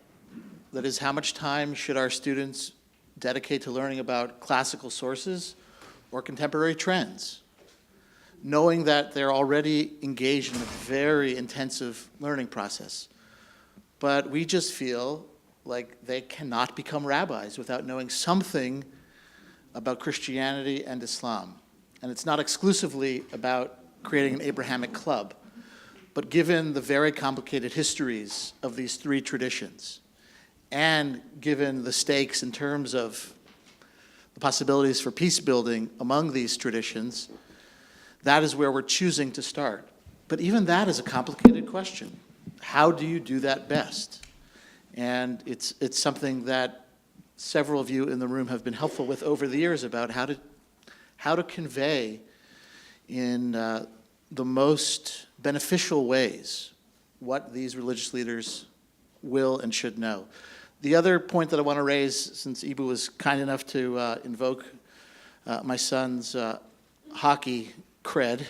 That is, how much time should our students dedicate to learning about classical sources or contemporary trends, knowing that they're already engaged in a very intensive learning process. But we just feel like they cannot become rabbis without knowing something about Christianity and Islam. And it's not exclusively about creating an Abrahamic club, but given the very complicated histories of these three traditions, and given the stakes in terms of the possibilities for peace building among these traditions, that is where we're choosing to start. But even that is a complicated question. How do you do that best? And it's something that several of you in the room have been helpful with over the years about how to convey in the most beneficial ways what these religious leaders will and should know. The other point that I want to raise, since Eboo was kind enough to invoke my son's hockey cred,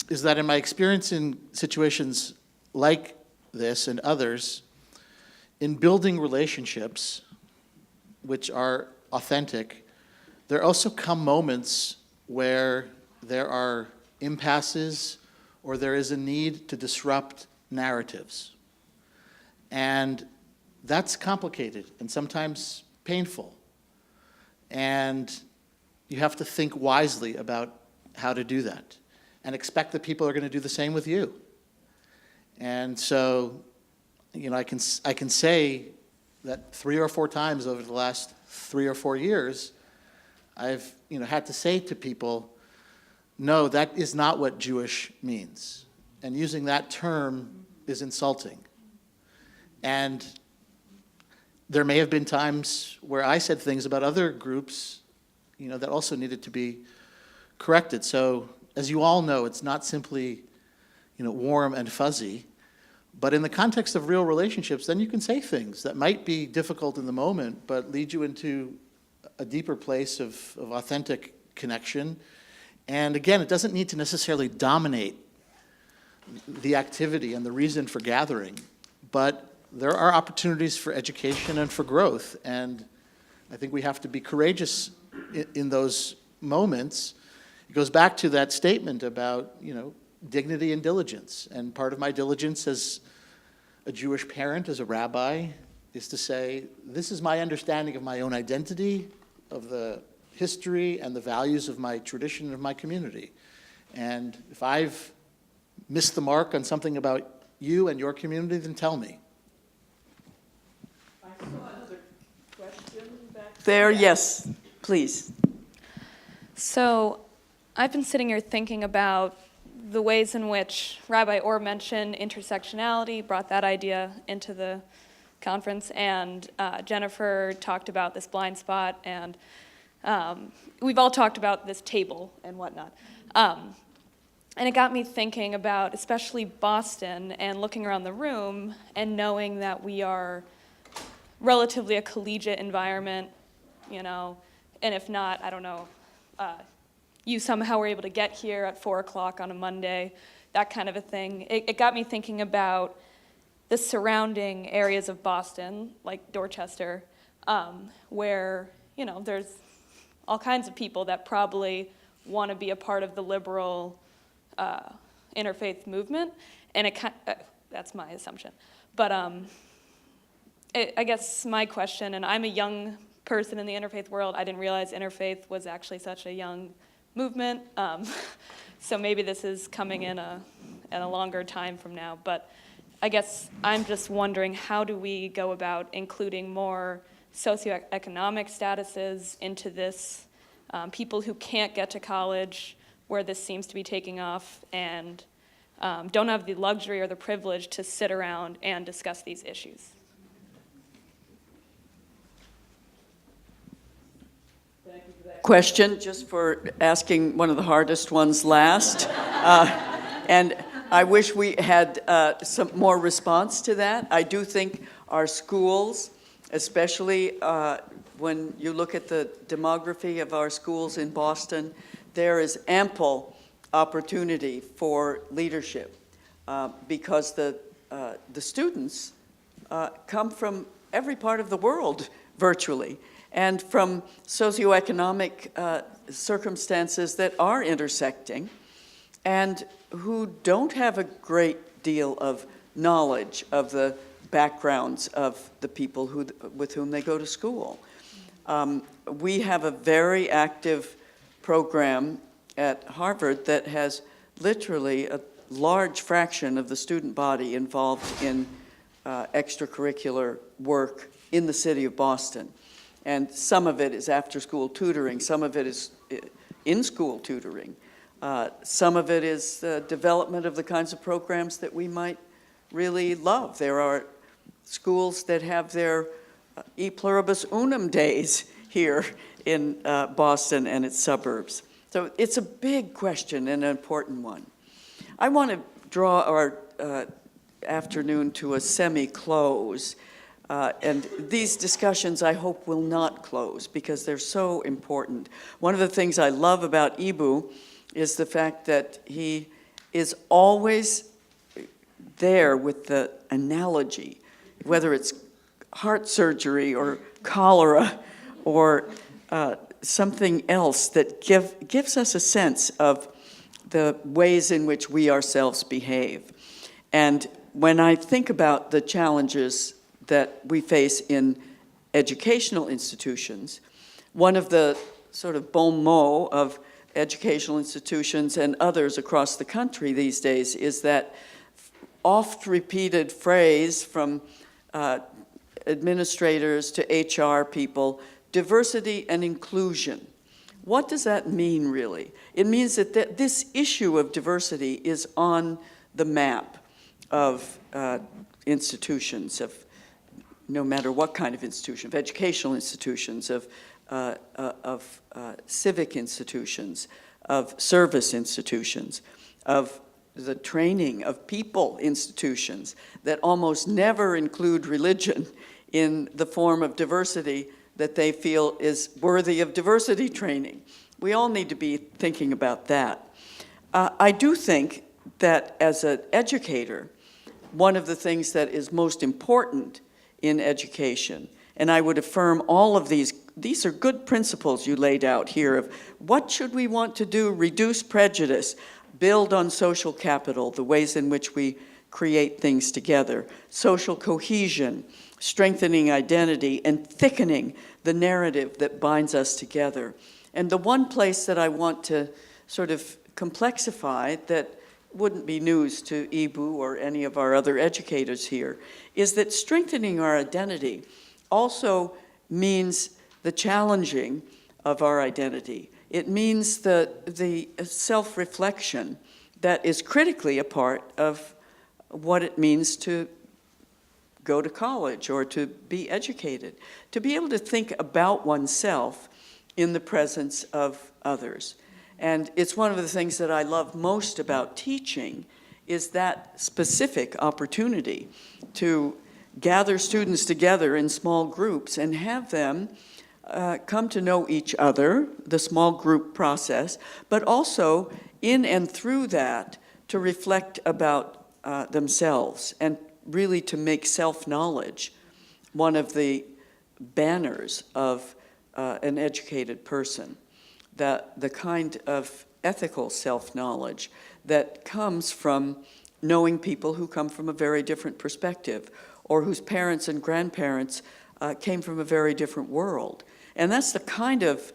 is that in my experience in situations like this and others, in building relationships which are authentic, there also come moments where there are impasses or there is a need to disrupt narratives. And that's complicated and sometimes painful. And you have to think wisely about how to do that and expect that people are going to do the same with you. And so, I can say that 3 or 4 times over the last 3 or 4 years, I've had to say to people, no, that is not what Jewish means. And using that term is insulting. And there may have been times where I said things about other groups, that also needed to be corrected. So, as you all know, it's not simply, warm and fuzzy. But in the context of real relationships, then you can say things that might be difficult in the moment, but lead you into a deeper place of authentic connection. And again, it doesn't need to necessarily dominate the activity and the reason for gathering, but there are opportunities for education and for growth. And I think we have to be courageous in those moments. It goes back to that statement about, dignity and diligence. And part of my diligence as a Jewish parent, as a rabbi, is to say, this is my understanding of my own identity, of the history and the values of my tradition and of my community. And if I've missed the mark on something about you and your community, then tell me. I saw another question back there. Yes, please. So I've been sitting here thinking about the ways in which Rabbi Or mentioned intersectionality, brought that idea into the conference, and Jennifer talked about this blind spot, and we've all talked about this table and whatnot. And it got me thinking about especially Boston and looking around the room and knowing that we are relatively a collegiate environment, you know, and if not, I don't know, you somehow were able to get here at 4 o'clock on a Monday, that kind of a thing. It got me thinking about the surrounding areas of Boston, like Dorchester, where, you know, there's all kinds of people that probably want to be a part of the liberal interfaith movement, and that's my assumption. But I guess my question, and I'm a young person in the interfaith world, I didn't realize interfaith was actually such a young movement, so maybe this is coming in a longer time from now, but I guess I'm just wondering, how do we go about including more socioeconomic statuses into this, people who can't get to college, where this seems to be taking off, and don't have the luxury or the privilege to sit around and discuss these issues. Thank you for that question, just for asking one of the hardest ones last. And I wish we had some more response to that. I do think our schools, especially when you look at the demography of our schools in Boston, there is ample opportunity for leadership because the students come from every part of the world virtually, and from socioeconomic circumstances that are intersecting, and who don't have a great deal of knowledge of the backgrounds of the people with whom they go to school. We have a very active program at Harvard that has literally a large fraction of the student body involved in extracurricular work in the city of Boston. And some of it is after-school tutoring, some of it is in-school tutoring. Some of it is the development of the kinds of programs that we might really love. There are schools that have their E Pluribus Unum days here in Boston and its suburbs. So it's a big question and an important one. I want to draw our afternoon to a semi-close. And these discussions, I hope, will not close because they're so important. One of the things I love about Eboo is the fact that he is always there with the analogy, whether it's heart surgery or cholera or something else that gives us a sense of the ways in which we ourselves behave. And when I think about the challenges that we face in educational institutions, one of the sort of bon mots of educational institutions and others across the country these days is that oft-repeated phrase from administrators to HR people, diversity and inclusion. What does that mean, really? It means that this issue of diversity is on the map of institutions, of no matter what kind of institution, of educational institutions, of civic institutions, of service institutions, of the training of people institutions that almost never include religion in the form of diversity that they feel is worthy of diversity training. We all need to be thinking about that. I do think that as an educator, one of the things that is most important in education, and I would affirm all of these are good principles you laid out here of what should we want to do, reduce prejudice, build on social capital, the ways in which we create things together, social cohesion, strengthening identity, and thickening the narrative that binds us together. And the one place that I want to sort of complexify that wouldn't be news to Eboo or any of our other educators here is that strengthening our identity also means the challenging of our identity. It means the self-reflection that is critically a part of what it means to go to college or to be educated, to be able to think about oneself in the presence of others. And it's one of the things that I love most about teaching is that specific opportunity to gather students together in small groups and have them come to know each other, the small group process, but also in and through that to reflect about themselves and really to make self-knowledge one of the banners of an educated person, that the kind of ethical self-knowledge that comes from knowing people who come from a very different perspective or whose parents and grandparents came from a very different world. And that's the kind of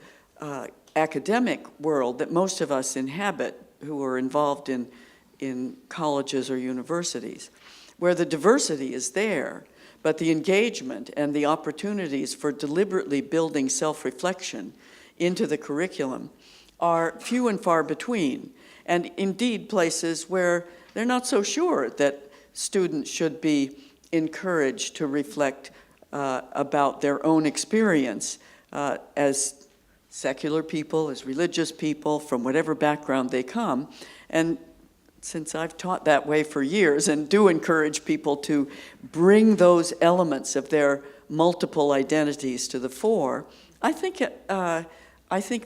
academic world that most of us inhabit who are involved in colleges or universities, where the diversity is there, but the engagement and the opportunities for deliberately building self-reflection into the curriculum are few and far between, and indeed places where they're not so sure that students should be encouraged to reflect about their own experience as secular people, as religious people, from whatever background they come. And since I've taught that way for years and do encourage people to bring those elements of their multiple identities to the fore, I think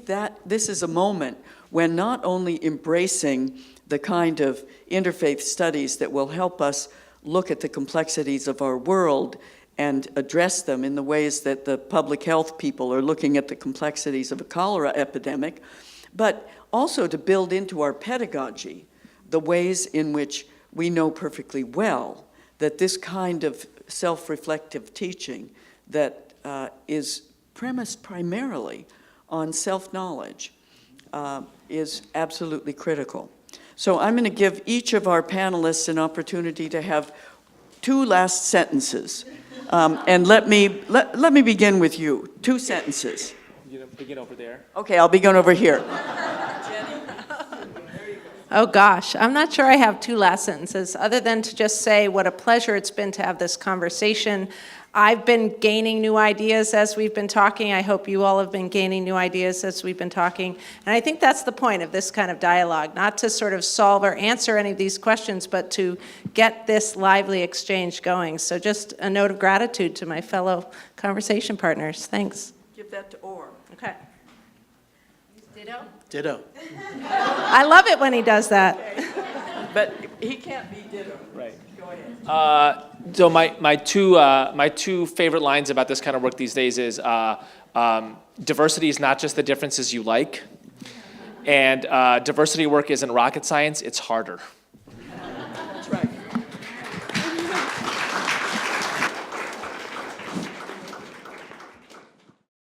that this is a moment when not only embracing the kind of interfaith studies that will help us look at the complexities of our world and address them in the ways that the public health people are looking at the complexities of a cholera epidemic, but also to build into our pedagogy the ways in which we know perfectly well that this kind of self-reflective teaching that is premised primarily on self-knowledge is absolutely critical. So I'm going to give each of our panelists an opportunity to have 2 last sentences. And let me begin with you. 2 sentences. You begin over there. Okay, I'll begin over here. Oh gosh, I'm not sure I have 2 last sentences, other than to just say what a pleasure it's been to have this conversation. I've been gaining new ideas as we've been talking. I hope you all have been gaining new ideas as we've been talking. And I think that's the point of this kind of dialogue, not to sort of solve or answer any of these questions, but to get this lively exchange going. So just a note of gratitude to my fellow conversation partners. Thanks. Give that to Or. Okay. Ditto? Ditto. I love it when he does that. Okay. But he can't be ditto. Right. Go ahead. So my two favorite lines about this kind of work these days is diversity is not just the differences you like, and diversity work isn't rocket science, it's harder.